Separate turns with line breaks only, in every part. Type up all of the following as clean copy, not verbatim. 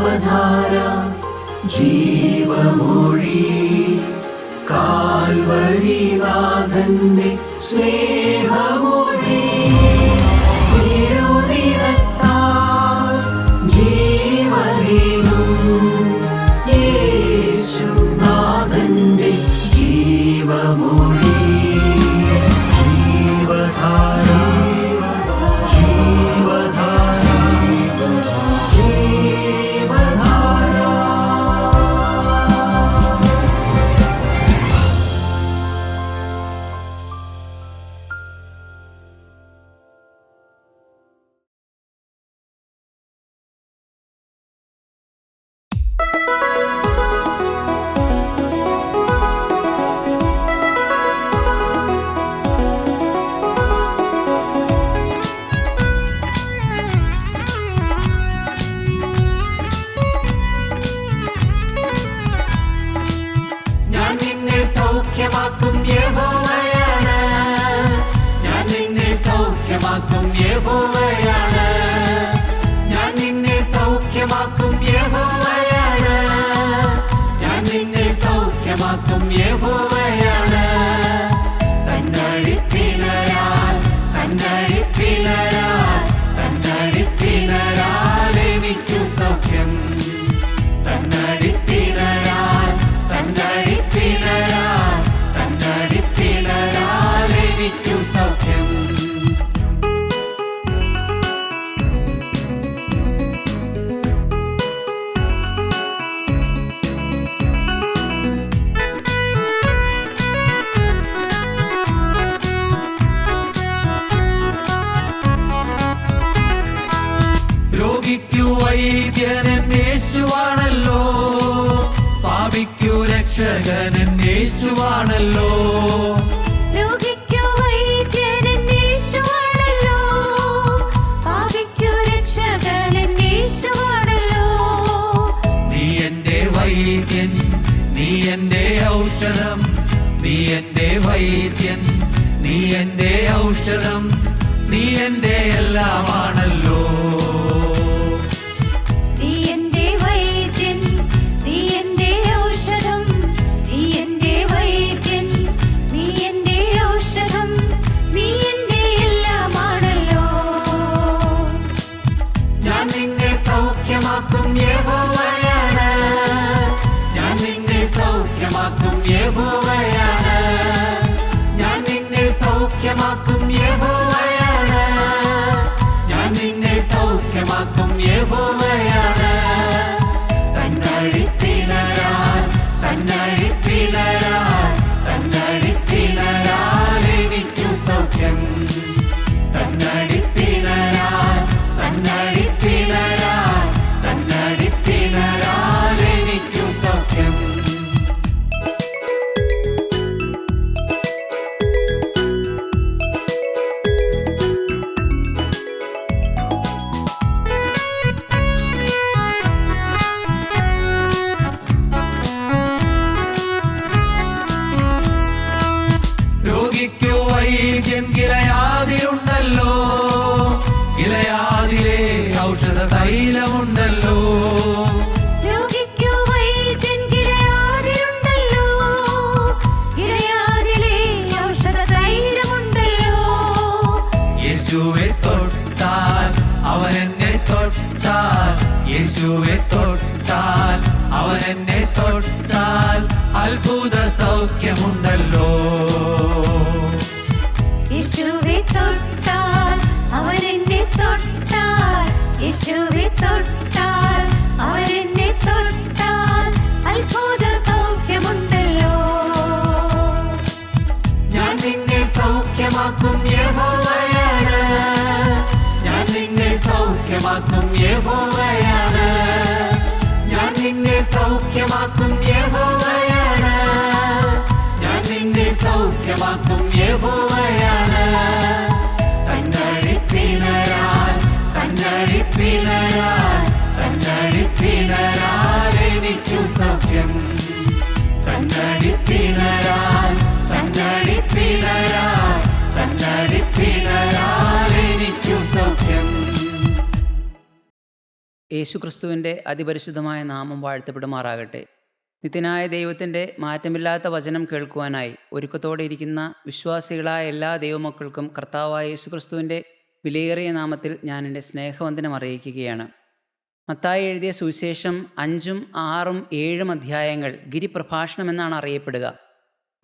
ജീവധാര ജീവമൊഴി കാൽവരിനാഥന്റെ സ്നേഹമൊഴി തിരുനിറത്താൽ ജീവനേകും യേശുനാഥന്റെ ജീവമൊഴി ജീവധാര ജീവധാര ജീവധാര. ഞാൻ നിന്നെ സൗഖ്യമാക്കും യഹോവയാണ്, ഞാൻ നിന്നെ സൗഖ്യമാക്കും യഹോവയാണ്, ഞാൻ നിന്നെ സൗഖ്യമാക്കും യഹോവയാണ്, ഞാൻ നിന്നെ സൗഖ്യമാക്കും യഹോവയാണ്. തന്നഴിപ്പിണരാൽ തന്നഴിപ്പിണരാൽ തന്നഴിപ്പിണരാൽ എനിക്കു സൗഖ്യം, തന്നഴിപ്പിണരാൽ തന്നഴിപ്പിണരാൽ തന്നഴിപ്പിണരാൽ എനിക്കു സൗഖ്യം. രോഗിക്കു വൈദ്യനൻ യേശുവാണല്ലോ, പാപിക്കു രക്ഷകനൻ യേശുവാണല്ലോ.
രോഗിക്കു വൈദ്യനൻ യേശുവാണല്ലോ, പാപിക്കു രക്ഷകനൻ യേശുവാണല്ലോ.
നീ എന്റെ വൈദ്യൻ, നീ എന്റെ ഔഷധം, നീ എന്റെ വൈദ്യൻ, നീ എന്റെ ഔഷധം, നീ എന്റെ എല്ലാമാണല്ലോ.
നീ എന്റെ വൈദ്യൻ, നീ എന്റെ ഔഷധം, നീ എന്റെ വൈദ്യൻ, നീ എന്റെ ഔഷധം, നീ എന്റെ എല്ലാമാണല്ലോ.
ഞാൻ നിന്നെ സൗഖ്യമാക്കും യഹോവയാണ്, ഞാൻ നിന്നെ സൗഖ്യമാക്കും യഹോവയാണ്, ഞാൻ നിന്നെ സൗഖ്യമാക്കും യഹോവയാണ്, ഞാൻ നിന്നെ സൗഖ്യമാക്കും യഹോവയാണ്. തന്നഴിപ്പിണരാൽ തന്നഴിപ്പിണരാൽ തന്നഴിപ്പിണരാൽ എനിക്കു സൗഖ്യം, തന്നഴിപ്പിണരാൽ തന്നഴിപ്പിണരാൽ തന്നഴിപ്പിണരാൽ എനിക്കു സൗഖ്യം. രോഗിക്കു വൈദ്യൻ ഗിലയാദിലുണ്ടല്ലോ, ഗിലയാദിലെ ഔഷധ തൈലമുണ്ടല്ലോ.
രോഗിക്കു വൈദ്യൻ ഗിലയാദിലുണ്ടല്ലോ, ഗിലയാദിലെ ഔഷധ തൈലമുണ്ടല്ലോ.
യേശുവെ തൊട്ടാൽ അവൻ എന്നെ തൊട്ടാൽ, യേശുവെ തൊട്ടാൽ അവൻ എന്നെ തൊട്ടാൽ അത്ഭുത സൗഖ്യമുണ്ടല്ലോ.
യേശുവെ തൊട്ടാൽ അവൻ എന്നെ തൊട്ടാൽ, യേശുവെ തൊട്ടാൽ അവൻ എന്നെ തൊട്ടാൽ അത്ഭുത സൗഖ്യമുണ്ടല്ലോ.
ഞാൻ നിന്നെ സൗഖ്യമാക്കും യഹോവയാണ്, ഞാൻ നിന്നെ സൗഖ്യമാക്കും യഹോവയാണ്, ഞാൻ നിന്നെ സൗഖ്യമാക്കും യഹോവയാണ്, ഞാൻ നിന്നെ സൗഖ്യമാക്കും യഹോവയാണ്. തന്നഴിപ്പിണരാൽ തന്നഴിപ്പിണരാൽ തന്നഴിപ്പിണരാൽ എനിക്കു സൗഖ്യം, തന്നഴിപ്പിണരാൽ തന്നഴിപ്പിണരാൽ തന്നഴിപ്പിണരാൽ എനിക്കു സൗഖ്യം.
യേശുക്രിസ്തുവിൻ്റെ അതിപരിശുദ്ധമായ നാമം വാഴ്ത്തപ്പെടുമാറാകട്ടെ. നിത്യനായ ദൈവത്തിൻ്റെ മാറ്റമില്ലാത്ത വചനം കേൾക്കുവാനായി ഒരുക്കത്തോടെ ഇരിക്കുന്ന വിശ്വാസികളായ എല്ലാ ദൈവമക്കൾക്കും കർത്താവായ യേശുക്രിസ്തുവിൻ്റെ വിലയേറിയ നാമത്തിൽ ഞാൻ എൻ്റെ സ്നേഹവന്ദനം അറിയിക്കുകയാണ്. മത്തായി എഴുതിയ സുവിശേഷം 5, 6, 7 അധ്യായങ്ങൾ ഗിരിപ്രഭാഷണം എന്നാണ് അറിയപ്പെടുക.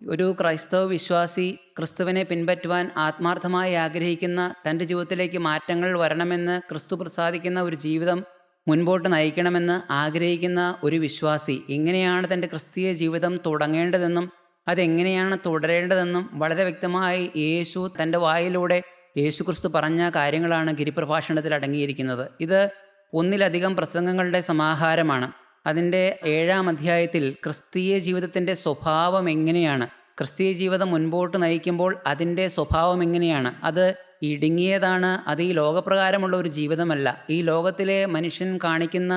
ഒരു ക്രൈസ്തവ വിശ്വാസി ക്രിസ്തുവിനെ പിൻപറ്റുവാൻ ആത്മാർത്ഥമായി ആഗ്രഹിക്കുന്ന, തൻ്റെ ജീവിതത്തിലേക്ക് മാറ്റങ്ങൾ വരണമെന്ന്, ക്രിസ്തു പ്രസാദിക്കുന്ന ഒരു ജീവിതം മുൻപോട്ട് നയിക്കണമെന്ന് ആഗ്രഹിക്കുന്ന ഒരു വിശ്വാസി എങ്ങനെയാണ് തൻ്റെ ക്രിസ്തീയ ജീവിതം തുടങ്ങേണ്ടതെന്നും അതെങ്ങനെയാണ് തുടരേണ്ടതെന്നും വളരെ വ്യക്തമായി യേശു തൻ്റെ വായിലൂടെ യേശുക്രിസ്തു പറഞ്ഞ കാര്യങ്ങളാണ് ഗിരിപ്രഭാഷണത്തിൽ അടങ്ങിയിരിക്കുന്നത്. ഇത് ഒന്നിലധികം പ്രസംഗങ്ങളുടെ സമാഹാരമാണ്. അതിൻ്റെ 7-ാം അധ്യായത്തിൽ ക്രിസ്തീയ ജീവിതത്തിൻ്റെ സ്വഭാവം എങ്ങനെയാണ്, ക്രിസ്തീയ ജീവിതം മുൻപോട്ട് നയിക്കുമ്പോൾ അതിൻ്റെ സ്വഭാവം എങ്ങനെയാണ്, അത് ഇടുങ്ങിയതാണ്, അത് ഈ ലോകപ്രകാരമുള്ള ഒരു ജീവിതമല്ല. ഈ ലോകത്തിലെ മനുഷ്യൻ കാണിക്കുന്ന,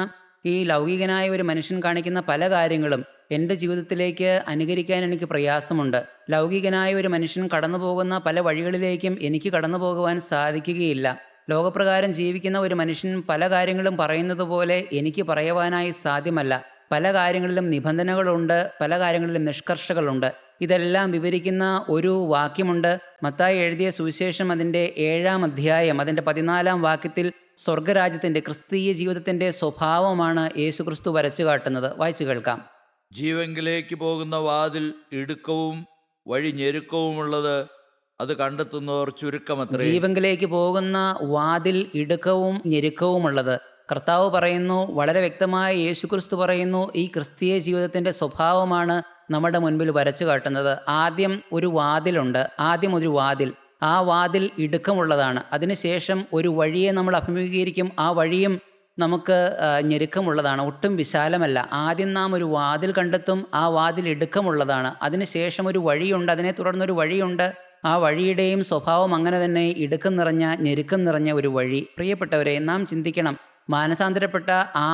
ഈ ലൗകികനായ ഒരു മനുഷ്യൻ കാണിക്കുന്ന പല കാര്യങ്ങളും എൻ്റെ ജീവിതത്തിലേക്ക് അനുകരിക്കാൻ എനിക്ക് പ്രയാസമുണ്ട്. ലൗകികനായ ഒരു മനുഷ്യൻ കടന്നു പോകുന്ന പല വഴികളിലേക്കും എനിക്ക് കടന്നു പോകുവാൻ സാധിക്കുകയില്ല. ലോകപ്രകാരം ജീവിക്കുന്ന ഒരു മനുഷ്യൻ പല കാര്യങ്ങളും പറയുന്നത് പോലെ എനിക്ക് പറയുവാനായി സാധ്യമല്ല. പല കാര്യങ്ങളിലും നിബന്ധനകളുണ്ട്, പല കാര്യങ്ങളിലും നിഷ്കർഷകളുണ്ട്. ഇതെല്ലാം വിവരിക്കുന്ന ഒരു വാക്യമുണ്ട്. മത്തായി എഴുതിയ സുവിശേഷം അതിൻ്റെ 7-ാം അധ്യായം അതിൻ്റെ 14-ാം വാക്യത്തിൽ സ്വർഗരാജ്യത്തിൻ്റെ, ക്രിസ്തീയ ജീവിതത്തിൻ്റെ സ്വഭാവമാണ് യേശുക്രിസ്തു വരച്ചു കാട്ടുന്നത്. വായിച്ചു കേൾക്കാം.
ജീവങ്കിലേക്ക് പോകുന്ന വാതിൽ ഇടുക്കവും വഴി ഞെരുക്കവുമുള്ളത്, അത് കണ്ടെത്തുന്നവർ ചുരുക്കമത്രേ.
ജീവങ്കിലേക്ക് പോകുന്ന വാതിൽ ഇടുക്കവും ഞെരുക്കവുമുള്ളത്. കർത്താവ് പറയുന്നു, വളരെ വ്യക്തമായി യേശുക്രിസ്തു പറയുന്നു, ഈ ക്രിസ്തീയ ജീവിതത്തിൻ്റെ സ്വഭാവമാണ് നമ്മുടെ മുൻപിൽ വരച്ചു കാട്ടുന്നത്. ആദ്യം ഒരു വാതിലുണ്ട്, ആ വാതിൽ ഇടുക്കമുള്ളതാണ്. അതിനുശേഷം ഒരു വഴിയെ നമ്മൾ അഭിമുഖീകരിക്കും, ആ വഴിയും നമുക്ക് ഞെരുക്കമുള്ളതാണ്, ഒട്ടും വിശാലമല്ല. ആദ്യം നാം ഒരു വാതിൽ കണ്ടെത്തും, ആ വാതിൽ ഇടുക്കമുള്ളതാണ്. അതിനുശേഷം ഒരു വഴിയുണ്ട്, അതിനെ തുടർന്നൊരു വഴിയുണ്ട്. ആ വഴിയുടെയും സ്വഭാവം അങ്ങനെ തന്നെ, ഇടുക്കം നിറഞ്ഞ, ഞെരുക്കം നിറഞ്ഞ ഒരു വഴി. പ്രിയപ്പെട്ടവരെ, നാം ചിന്തിക്കണം, മാനസാന്തരപ്പെട്ട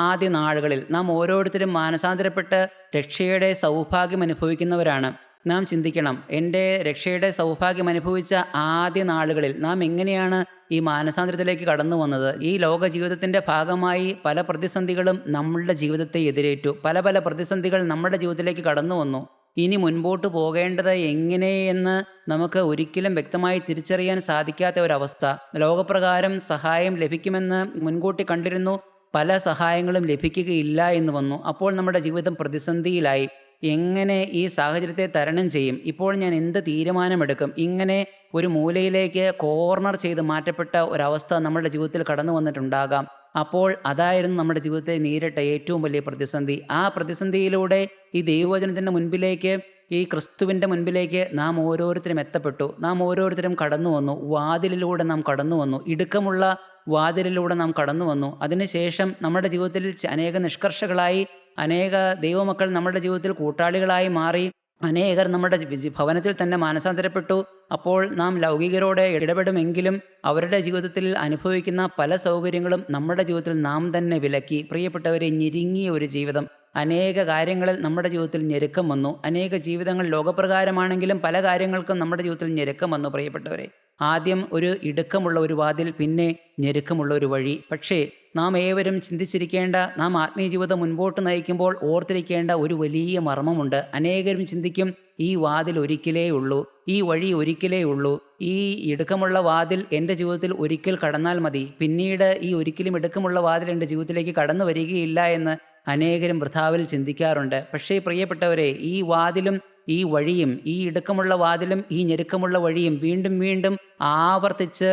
ആദ്യ നാളുകളിൽ നാം ഓരോരുത്തരും മാനസാന്തരപ്പെട്ട് രക്ഷയുടെ സൗഭാഗ്യം അനുഭവിക്കുന്നവരാണ്. നാം ചിന്തിക്കണം, എൻ്റെ രക്ഷയുടെ സൗഭാഗ്യം അനുഭവിച്ച ആദ്യ നാളുകളിൽ നാം എങ്ങനെയാണ് ഈ മാനസാന്തരത്തിലേക്ക് കടന്നു വന്നത്. ഈ ലോക ജീവിതത്തിൻ്റെ ഭാഗമായി പല പ്രതിസന്ധികളും നമ്മളുടെ ജീവിതത്തെ എതിരേറ്റു. പല പ്രതിസന്ധികൾ നമ്മുടെ ജീവിതത്തിലേക്ക് കടന്നു വന്നു. ഇനി മുൻപോട്ട് പോകേണ്ടത് എങ്ങനെയെന്ന് നമുക്ക് ഒരിക്കലും വ്യക്തമായി തിരിച്ചറിയാൻ സാധിക്കാത്ത ഒരവസ്ഥ. ലോകപ്രകാരം സഹായം ലഭിക്കുമെന്ന് മുൻകൂട്ടി കണ്ടിരുന്നു, പല സഹായങ്ങളും ലഭിക്കുകയില്ല എന്ന് വന്നു. അപ്പോൾ നമ്മുടെ ജീവിതം പ്രതിസന്ധിയിലായി. എങ്ങനെ ഈ സാഹചര്യത്തെ തരണം ചെയ്യും? ഇപ്പോൾ ഞാൻ എന്ത് തീരുമാനമെടുക്കും? ഇങ്ങനെ ഒരു മൂലയിലേക്ക് കോർണർ ചെയ്ത് മാറ്റപ്പെട്ട ഒരവസ്ഥ നമ്മുടെ ജീവിതത്തിൽ കടന്നു വന്നിട്ടുണ്ടാകാം. അപ്പോൾ അതായിരുന്നു നമ്മുടെ ജീവിതത്തെ നേരിട്ട ഏറ്റവും വലിയ പ്രതിസന്ധി. ആ പ്രതിസന്ധിയിലൂടെ ഈ ദൈവവചനത്തിൻ്റെ മുൻപിലേക്ക്, ഈ ക്രിസ്തുവിൻ്റെ മുൻപിലേക്ക് നാം ഓരോരുത്തരും എത്തപ്പെട്ടു. നാം ഓരോരുത്തരും കടന്നു വന്നു. വാതിലിലൂടെ നാം കടന്നു വന്നു, ഇടുക്കമുള്ള വാതിലിലൂടെ നാം കടന്നു വന്നു. അതിനുശേഷം നമ്മുടെ ജീവിതത്തിൽ അനേക നിഷ്കർഷകളായി, അനേക ദൈവമക്കൾ നമ്മുടെ ജീവിതത്തിൽ കൂട്ടാളികളായി മാറി. അനേകർ നമ്മുടെ ഭവനത്തിൽ തന്നെ മാനസാന്തരപ്പെട്ടു. അപ്പോൾ നാം ലൗകികരോട് ഇടപെടുമെങ്കിലും അവരുടെ ജീവിതത്തിൽ അനുഭവിക്കുന്ന പല സൗകര്യങ്ങളും നമ്മുടെ ജീവിതത്തിൽ നാം തന്നെ വിലക്കി. പ്രിയപ്പെട്ടവരെ, ഞെരുങ്ങിയ ഒരു ജീവിതം. അനേക കാര്യങ്ങളിൽ നമ്മുടെ ജീവിതത്തിൽ ഞെരുക്കം വന്നു. അനേക ജീവിതങ്ങൾ ലോകപ്രകാരമാണെങ്കിലും പല കാര്യങ്ങൾക്കും നമ്മുടെ ജീവിതത്തിൽ ഞെരുക്കം വന്നു. പ്രിയപ്പെട്ടവരെ, ആദ്യം ഒരു ഇടുക്കമുള്ള ഒരു വാതിൽ, പിന്നെ ഞെരുക്കമുള്ള ഒരു വഴി. പക്ഷേ നാം ഏവരും ചിന്തിച്ചിരിക്കേണ്ട, നാം ആത്മീയ ജീവിതം മുൻപോട്ട് നയിക്കുമ്പോൾ ഓർത്തിരിക്കേണ്ട ഒരു വലിയ മർമ്മമുണ്ട്. അനേകരും ചിന്തിക്കും, ഈ വാതിൽ ഒരിക്കലേ ഉള്ളൂ, ഈ വഴി ഒരിക്കലേ ഉള്ളൂ, ഈ ഇടുക്കമുള്ള വാതിൽ എൻ്റെ ജീവിതത്തിൽ ഒരിക്കൽ കടന്നാൽ മതി, പിന്നീട് ഈ ഒരിക്കലും ഇടുക്കമുള്ള വാതിൽ എൻ്റെ ജീവിതത്തിലേക്ക് കടന്നു വരികയില്ല എന്ന് അനേകരും വൃഥാവിൽ ചിന്തിക്കാറുണ്ട്. പക്ഷേ പ്രിയപ്പെട്ടവരെ, ഈ വാതിലും ഈ വഴിയും, ഈ ഇടുക്കമുള്ള വാതിലും ഈ ഞെരുക്കമുള്ള വഴിയും വീണ്ടും വീണ്ടും ആവർത്തിച്ച്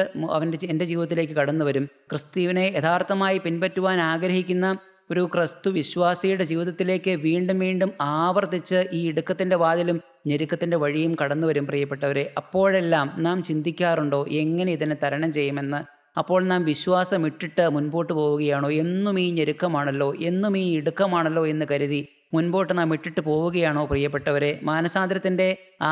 എൻ്റെ ജീവിതത്തിലേക്ക് കടന്നു വരും. ക്രിസ്തുവിനെ യഥാർത്ഥമായി പിൻപറ്റുവാൻ ആഗ്രഹിക്കുന്ന ഒരു ക്രിസ്തു വിശ്വാസിയുടെ ജീവിതത്തിലേക്ക് വീണ്ടും വീണ്ടും ആവർത്തിച്ച് ഈ ഇടുക്കത്തിൻ്റെ വാതിലും ഞെരുക്കത്തിൻ്റെ വഴിയും കടന്നു വരും. പ്രിയപ്പെട്ടവരെ, അപ്പോഴെല്ലാം നാം ചിന്തിക്കാറുണ്ടോ എങ്ങനെ ഇതിനെ തരണം ചെയ്യുമെന്ന്? അപ്പോൾ നാം വിശ്വാസം ഇട്ടിട്ട് മുൻപോട്ട് പോവുകയാണോ? എന്നും ഈ ഞെരുക്കമാണല്ലോ, എന്നും ഈ ഇടുക്കമാണല്ലോ എന്ന് കരുതി മുൻപോട്ട് നാം ഇട്ടിട്ട് പോവുകയാണോ? പ്രിയപ്പെട്ടവരെ, മാനസാന്തരത്തിൻ്റെ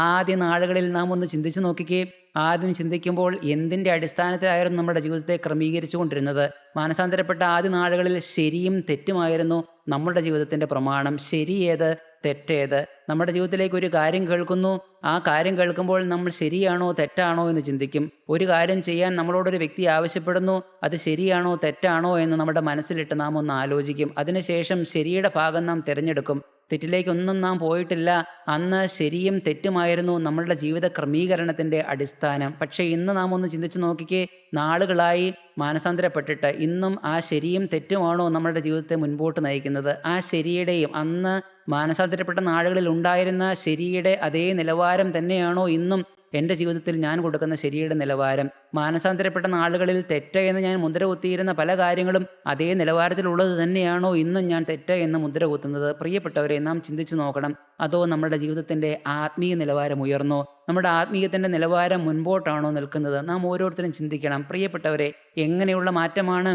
ആദ്യ നാളുകളിൽ നാം ഒന്ന് ചിന്തിച്ചു നോക്കിക്കേ. ആദ്യം ചിന്തിക്കുമ്പോൾ എന്തിൻ്റെ അടിസ്ഥാനത്തിലായിരുന്നു നമ്മുടെ ജീവിതത്തെ ക്രമീകരിച്ചു കൊണ്ടിരുന്നത്? മാനസാന്തരപ്പെട്ട ആദ്യ നാളുകളിൽ ശരിയും തെറ്റുമായിരുന്നു നമ്മുടെ ജീവിതത്തിൻ്റെ പ്രമാണം. ശരി ഏത്, തെറ്റേത്? നമ്മുടെ ജീവിതത്തിലേക്ക് ഒരു കാര്യം കേൾക്കുന്നു, ആ കാര്യം കേൾക്കുമ്പോൾ നമ്മൾ ശരിയാണോ തെറ്റാണോ എന്ന് ചിന്തിക്കും. ഒരു കാര്യം ചെയ്യാൻ നമ്മളോടൊരു വ്യക്തി ആവശ്യപ്പെടുന്നു, അത് ശരിയാണോ തെറ്റാണോ എന്ന് നമ്മുടെ മനസ്സിലിട്ട് നാം ഒന്ന് ആലോചിക്കും. അതിനുശേഷം ശരിയുടെ ഭാഗം നാം തിരഞ്ഞെടുക്കും. തെറ്റിലേക്കൊന്നും നാം പോയിട്ടില്ല. അന്ന് ശരിയും തെറ്റുമായിരുന്നു നമ്മളുടെ ജീവിത ക്രമീകരണത്തിൻ്റെ അടിസ്ഥാനം. പക്ഷേ ഇന്ന് നാം ഒന്ന് ചിന്തിച്ചു നോക്കിക്കേ, നാളുകളായി മാനസാന്തരപ്പെട്ടിട്ട് ഇന്നും ആ ശരിയും തെറ്റുമാണോ നമ്മുടെ ജീവിതത്തെ മുൻപോട്ട് നയിക്കുന്നത്? ആ ശരിയുടെയും അന്ന് മാനസാന്തരപ്പെട്ട നാളുകളിൽ ഉണ്ടായിരുന്ന ശരിയുടെ അതേ നിലവാരം തന്നെയാണോ ഇന്നും എൻ്റെ ജീവിതത്തിൽ ഞാൻ കൊടുക്കുന്ന ശരിയുടെ നിലവാരം? മാനസാന്തരപ്പെട്ട നാളുകളിൽ തെറ്റ് എന്ന് ഞാൻ മുദ്ര കുത്തിയിരുന്ന പല കാര്യങ്ങളും അതേ നിലവാരത്തിലുള്ളത് തന്നെയാണോ ഇന്നും ഞാൻ തെറ്റ് എന്ന് മുദ്ര കുത്തുന്നത്? പ്രിയപ്പെട്ടവരെ, നാം ചിന്തിച്ചു നോക്കണം. അതോ നമ്മുടെ ജീവിതത്തിൻ്റെ ആത്മീയ നിലവാരം ഉയർന്നോ? നമ്മുടെ ആത്മീയത്തിൻ്റെ നിലവാരം മുൻപോട്ടാണോ നിൽക്കുന്നത്? നാം ഓരോരുത്തരും ചിന്തിക്കണം. പ്രിയപ്പെട്ടവരെ, എങ്ങനെയുള്ള മാറ്റമാണ്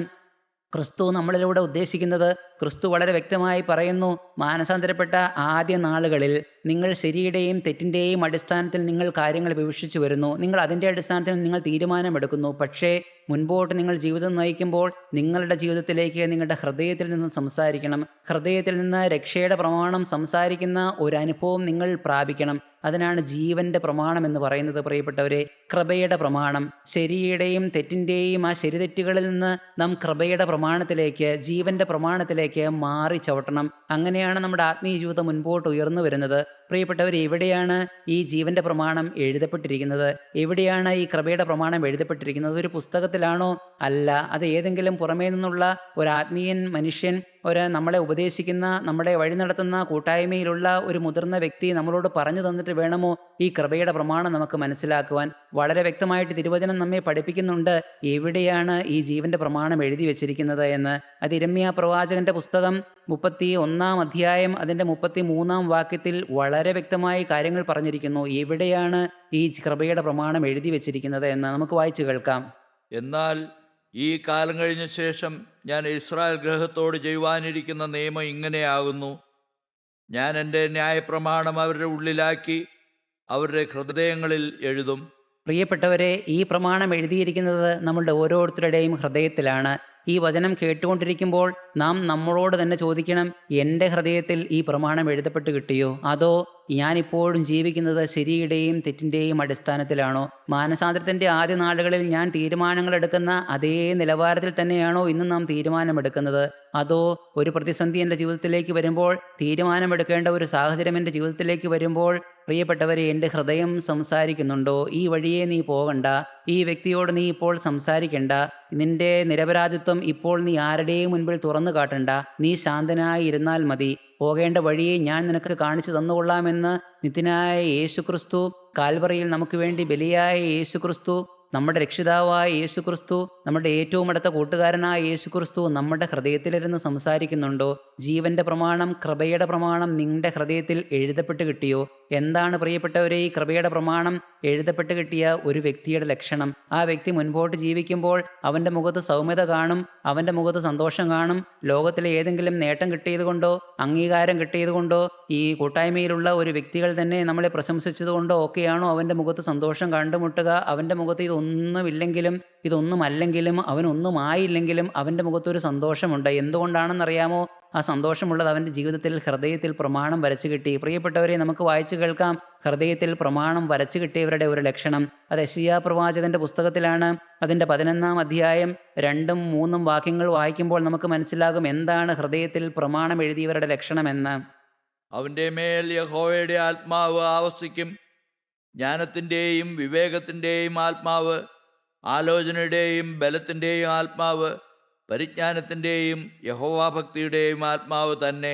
ക്രിസ്തു നമ്മളിലൂടെ ഉദ്ദേശിക്കുന്നത്? ക്രിസ്തു വളരെ വ്യക്തമായി പറയുന്നു, മാനസാന്തരപ്പെട്ട ആദ്യ നാളുകളിൽ നിങ്ങൾ ശരിയുടെയും തെറ്റിൻ്റെയും അടിസ്ഥാനത്തിൽ നിങ്ങൾ കാര്യങ്ങൾ വിവക്ഷിച്ചു വരുന്നു. നിങ്ങൾ അതിൻ്റെ അടിസ്ഥാനത്തിൽ നിങ്ങൾ തീരുമാനമെടുക്കുന്നു. പക്ഷേ മുൻപോട്ട് നിങ്ങൾ ജീവിതം നയിക്കുമ്പോൾ നിങ്ങളുടെ ജീവിതത്തിലേക്ക് നിങ്ങളുടെ ഹൃദയത്തിൽ നിന്ന് സംസാരിക്കണം. ഹൃദയത്തിൽ നിന്ന് രക്ഷയുടെ പ്രമാണം സംസാരിക്കുന്ന ഒരു അനുഭവം നിങ്ങൾ പ്രാപിക്കണം. അതിനാണ് ജീവൻ്റെ പ്രമാണം എന്ന് പറയുന്നത്. പ്രിയപ്പെട്ടവരെ, കൃപയുടെ പ്രമാണം, ശരിയുടെയും തെറ്റിൻ്റെയും ആ ശരിതെറ്റുകളിൽ നിന്ന് നാം കൃപയുടെ പ്രമാണത്തിലേക്ക്, ജീവൻ്റെ പ്രമാണത്തിലേക്ക് മാറി ചവിട്ടണം. അങ്ങനെയാണ് നമ്മുടെ ആത്മീയ ജീവിതം മുൻപോട്ട് ഉയർന്നു വരുന്നത്. പ്രിയപ്പെട്ടവർ, എവിടെയാണ് ഈ ജീവൻ്റെ പ്രമാണം എഴുതപ്പെട്ടിരിക്കുന്നത്? എവിടെയാണ് ഈ കൃപയുടെ പ്രമാണം എഴുതപ്പെട്ടിരിക്കുന്നത്? ഒരു പുസ്തകത്തിലാണോ? അല്ല. അത് ഏതെങ്കിലും പുറമേ നിന്നുള്ള ഒരു ആത്മീയൻ മനുഷ്യൻ, നമ്മളെ ഉപദേശിക്കുന്ന, നമ്മളെ വഴി നടത്തുന്ന കൂട്ടായ്മയിലുള്ള ഒരു മുതിർന്ന വ്യക്തി നമ്മളോട് പറഞ്ഞു തന്നിട്ട് വേണമോ ഈ കൃപയുടെ പ്രമാണം നമുക്ക് മനസ്സിലാക്കുവാൻ? വളരെ വ്യക്തമായിട്ട് തിരുവചനം നമ്മെ പഠിപ്പിക്കുന്നുണ്ട് എവിടെയാണ് ഈ ജീവൻ്റെ പ്രമാണം എഴുതി വെച്ചിരിക്കുന്നത് എന്ന്. അത് യിരെമ്യാ പ്രവാചകന്റെ പുസ്തകം 31 അധ്യായം അതിൻ്റെ 33 വാക്യത്തിൽ വളരെ വ്യക്തമായി കാര്യങ്ങൾ പറഞ്ഞിരിക്കുന്നു. എവിടെയാണ് ഈ കൃപയുടെ പ്രമാണം എഴുതി വെച്ചിരിക്കുന്നത് എന്ന് നമുക്ക് വായിച്ചു കേൾക്കാം.
എന്നാൽ ഈ കാലം കഴിഞ്ഞ ശേഷം ഞാൻ ഇസ്രായേൽ ഗൃഹത്തോട് ചെയ്യുവാനിരിക്കുന്ന നിയമം ഇങ്ങനെയാകുന്നു: ഞാൻ എൻ്റെ ന്യായപ്രമാണം അവരുടെ ഉള്ളിലാക്കി അവരുടെ ഹൃദയങ്ങളിൽ എഴുതും.
പ്രിയപ്പെട്ടവരെ, ഈ പ്രമാണം എഴുതിയിരിക്കുന്നത് നമ്മളുടെ ഓരോരുത്തരുടെയും ഹൃദയത്തിലാണ്. ഈ വചനം കേട്ടുകൊണ്ടിരിക്കുമ്പോൾ നാം നമ്മളോട് തന്നെ ചോദിക്കണം, എൻ്റെ ഹൃദയത്തിൽ ഈ പ്രമാണം എഴുതപ്പെട്ട് കിട്ടിയോ? അതോ ഞാനിപ്പോഴും ജീവിക്കുന്നത് ശരിയുടെയും തെറ്റിൻ്റെയും അടിസ്ഥാനത്തിലാണോ? മാനസാന്തരത്തിൻ്റെ ആദ്യ നാളുകളിൽ ഞാൻ തീരുമാനങ്ങൾ എടുക്കുന്ന അതേ നിലവാരത്തിൽ തന്നെയാണോ ഇന്ന് നാം തീരുമാനമെടുക്കുന്നത്? അതോ ഒരു പ്രതിസന്ധി എൻ്റെ ജീവിതത്തിലേക്ക് വരുമ്പോൾ, തീരുമാനമെടുക്കേണ്ട ഒരു സാഹചര്യം എൻ്റെ ജീവിതത്തിലേക്ക് വരുമ്പോൾ, പ്രിയപ്പെട്ടവരെ, എൻ്റെ ഹൃദയം സംസാരിക്കുന്നുണ്ടോ? ഈ വഴിയെ നീ പോകണ്ട, ഈ വ്യക്തിയോട് നീ ഇപ്പോൾ സംസാരിക്കണ്ട, നിന്റെ നിരപരാധിത്വം ഇപ്പോൾ നീ ആരുടെയും മുൻപിൽ തുറന്നു കാട്ടണ്ട, നീ ശാന്തനായി ഇരുന്നാൽ മതി, പോകേണ്ട വഴിയെ ഞാൻ നിനക്ക് കാണിച്ചു തന്നുകൊള്ളാമെന്ന് നിത്യനായ യേശുക്രിസ്തു, കാൽവറിയിൽ നമുക്ക് വേണ്ടി ബലിയായ യേശുക്രിസ്തു, നമ്മുടെ രക്ഷിതാവായ യേശുക്രിസ്തു, നമ്മുടെ ഏറ്റവും അടുത്ത കൂട്ടുകാരനായ യേശുക്രിസ്തു നമ്മുടെ ഹൃദയത്തിലിരുന്ന് സംസാരിക്കുന്നുണ്ടോ? ജീവൻ്റെ പ്രമാണം, കൃപയുടെ പ്രമാണം നിങ്ങളുടെ ഹൃദയത്തിൽ എഴുതപ്പെട്ട് കിട്ടിയോ? എന്താണ് പ്രിയപ്പെട്ടവരെ ഈ കൃപയുടെ പ്രമാണം എഴുതപ്പെട്ട് കിട്ടിയ ഒരു വ്യക്തിയുടെ ലക്ഷണം? ആ വ്യക്തി മുൻപോട്ട് ജീവിക്കുമ്പോൾ അവൻ്റെ മുഖത്ത് സൗമ്യത കാണും, അവൻ്റെ മുഖത്ത് സന്തോഷം കാണും. ലോകത്തിലെ ഏതെങ്കിലും നേട്ടം കിട്ടിയതുകൊണ്ടോ അംഗീകാരം കിട്ടിയതുകൊണ്ടോ ഈ കൂട്ടായ്മയിലുള്ള ഒരു വ്യക്തികൾ തന്നെ നമ്മളെ പ്രശംസിച്ചതുകൊണ്ടോ ഒക്കെയാണോ അവൻ്റെ മുഖത്ത് സന്തോഷം കണ്ടുമുട്ടുക? അവൻ്റെ മുഖത്ത് ഇതൊന്നുമില്ലെങ്കിലും ഇതൊന്നുമല്ലെങ്കിലും അവനൊന്നുമായില്ലെങ്കിലും അവൻ്റെ മുഖത്തൊരു സന്തോഷമുണ്ട്. എന്തുകൊണ്ടാണെന്നറിയാമോ? ആ സന്തോഷമുള്ളത് അവൻ്റെ ജീവിതത്തിൽ, ഹൃദയത്തിൽ പ്രമാണം വരച്ചു കിട്ടി. പ്രിയപ്പെട്ടവരെ, നമുക്ക് വായിച്ചു കേൾക്കാം ഹൃദയത്തിൽ പ്രമാണം വരച്ചു കിട്ടിയവരുടെ ഒരു ലക്ഷണം. അത് യെശയ്യാ പ്രവാചകന്റെ പുസ്തകത്തിലാണ്. അതിൻ്റെ 11 അധ്യായം 2-3 വാക്യങ്ങൾ വായിക്കുമ്പോൾ നമുക്ക് മനസ്സിലാകും എന്താണ് ഹൃദയത്തിൽ പ്രമാണം എഴുതിയവരുടെ ലക്ഷണമെന്ന്.
അവൻ്റെ മേൽ യഹോവയുടെ ആത്മാവ് ആവസിക്കും, ജ്ഞാനത്തിൻ്റെയും വിവേകത്തിൻ്റെയും ആത്മാവ്, ആലോചനയുടെയും ബലത്തിൻ്റെയും ആത്മാവ്, പരിജ്ഞാനത്തിൻ്റെയും യഹോവാഭക്തിയുടെയും ആത്മാവ് തന്നെ.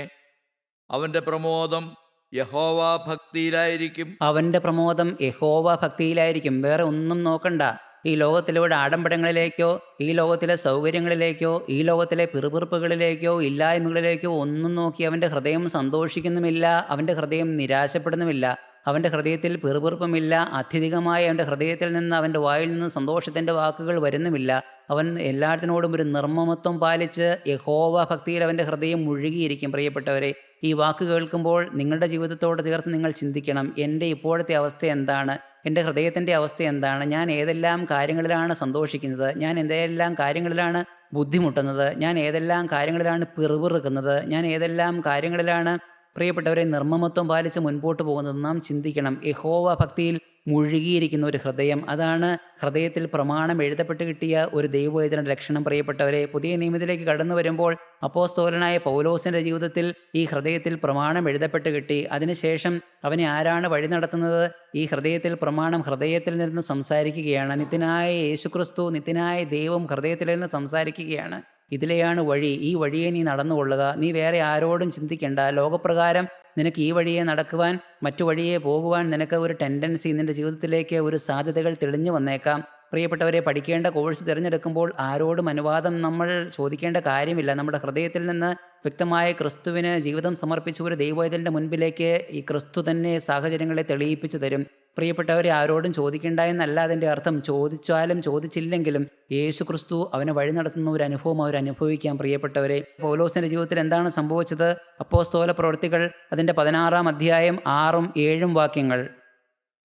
അവൻ്റെ പ്രമോദം യഹോവാഭക്തിയിലായിരിക്കും.
അവൻ്റെ പ്രമോദം യഹോവാഭക്തിയിലായിരിക്കും. വേറെ ഒന്നും നോക്കണ്ട. ഈ ലോകത്തിലൂടെ ആഡംബരങ്ങളിലേക്കോ, ഈ ലോകത്തിലെ സൗകര്യങ്ങളിലേക്കോ, ഈ ലോകത്തിലെ പിറുപിറുപ്പുകളിലേക്കോ, ഇല്ലായ്മകളിലേക്കോ ഒന്നും നോക്കി അവൻ്റെ ഹൃദയം സന്തോഷിക്കുന്നുമില്ല, അവൻ്റെ ഹൃദയം നിരാശപ്പെടുന്നുമില്ല. അവൻ്റെ ഹൃദയത്തിൽ പിറുപിറുപ്പുമില്ല. അത്യധികമായി അവൻ്റെ ഹൃദയത്തിൽ നിന്ന്, അവൻ്റെ വായിൽ നിന്ന് സന്തോഷത്തിൻ്റെ വാക്കുകൾ വരുന്നുമില്ല. അവൻ എല്ലാത്തിനോടും ഒരു നിർമ്മമത്വം പാലിച്ച് യഹോവ ഭക്തിയിൽ അവൻ്റെ ഹൃദയം മുഴുകിയിരിക്കും. പ്രിയപ്പെട്ടവരെ, ഈ വാക്ക് കേൾക്കുമ്പോൾ നിങ്ങളുടെ ജീവിതത്തോട് ചേർത്ത് നിങ്ങൾ ചിന്തിക്കണം, എൻ്റെ ഇപ്പോഴത്തെ അവസ്ഥ എന്താണ്? എൻ്റെ ഹൃദയത്തിൻ്റെ അവസ്ഥ എന്താണ്? ഞാൻ ഏതെല്ലാം കാര്യങ്ങളിലാണ് സന്തോഷിക്കുന്നത്? ഞാൻ ഏതെല്ലാം കാര്യങ്ങളിലാണ് ബുദ്ധിമുട്ടുന്നത്? ഞാൻ ഏതെല്ലാം കാര്യങ്ങളിലാണ് പിറുപിറുക്കുന്നത്? ഞാൻ ഏതെല്ലാം കാര്യങ്ങളിലാണ് പ്രിയപ്പെട്ടവരെ, നിർമ്മമത്വം പാലിച്ച് മുൻപോട്ട് പോകുന്നത് നാം ചിന്തിക്കണം. യഹോവ ഭക്തിയിൽ മുഴുകിയിരിക്കുന്ന ഒരു ഹൃദയം, അതാണ് ഹൃദയത്തിൽ പ്രമാണം എഴുതപ്പെട്ട് കിട്ടിയ ഒരു ദൈവവചനയുടെ ലക്ഷണം. പ്രിയപ്പെട്ടവരെ, പുതിയ നിയമത്തിലേക്ക് കടന്നു വരുമ്പോൾ അപ്പോസ്തലനായ പൗലോസിൻ്റെ ജീവിതത്തിൽ ഈ ഹൃദയത്തിൽ പ്രമാണം എഴുതപ്പെട്ട് കിട്ടി. അതിനുശേഷം അവനെ ആരാണ് വഴി നടത്തുന്നത്? ഈ ഹൃദയത്തിൽ പ്രമാണം ഹൃദയത്തിൽ നിന്ന് സംസാരിക്കുകയാണ്. നിത്യനായ യേശുക്രിസ്തു, നിത്യനായ ദൈവം ഹൃദയത്തിൽ നിന്ന് സംസാരിക്കുകയാണ്. ഇതിലെയാണ് വഴി. ഈ വഴിയെ നീ നടന്നുകൊള്ളുക. നീ വേറെ ആരോടും ചിന്തിക്കേണ്ട. ലോകപ്രകാരം നിനക്ക് ഈ വഴിയെ നടക്കുവാൻ, മറ്റു വഴിയെ പോകുവാൻ നിനക്ക് ഒരു ടെൻഡൻസി, നിൻ്റെ ജീവിതത്തിലേക്ക് ഒരു സാധ്യതകൾ തെളിഞ്ഞു വന്നേക്കാം. പ്രിയപ്പെട്ടവരെ, പഠിക്കേണ്ട കോഴ്സ് തിരഞ്ഞെടുക്കുമ്പോൾ ആരോടും അനുവാദം നമ്മൾ ചോദിക്കേണ്ട കാര്യമില്ല. നമ്മുടെ ഹൃദയത്തിൽ നിന്ന് വ്യക്തമായ ക്രിസ്തുവിന് ജീവിതം സമർപ്പിച്ച ഒരു ദൈവവൈതലിൻ്റെ മുൻപിലേക്ക് ഈ ക്രിസ്തു തന്നെ സാഹചര്യങ്ങളെ തെളിയിപ്പിച്ചു തരും. പ്രിയപ്പെട്ടവരെ, ആരോടും ചോദിക്കേണ്ട എന്നല്ല അതിൻ്റെ അർത്ഥം. ചോദിച്ചാലും ചോദിച്ചില്ലെങ്കിലും യേശു ക്രിസ്തു അവനെ വഴി നടത്തുന്ന ഒരു അനുഭവം അവർ അനുഭവിക്കാം. പ്രിയപ്പെട്ടവരെ, പൗലോസിൻ്റെ ജീവിതത്തിൽ എന്താണ് സംഭവിച്ചത്? അപ്പോസ്തല പ്രവൃത്തികൾ അതിൻ്റെ 16-ാം അധ്യായം 6-7 വാക്യങ്ങൾ.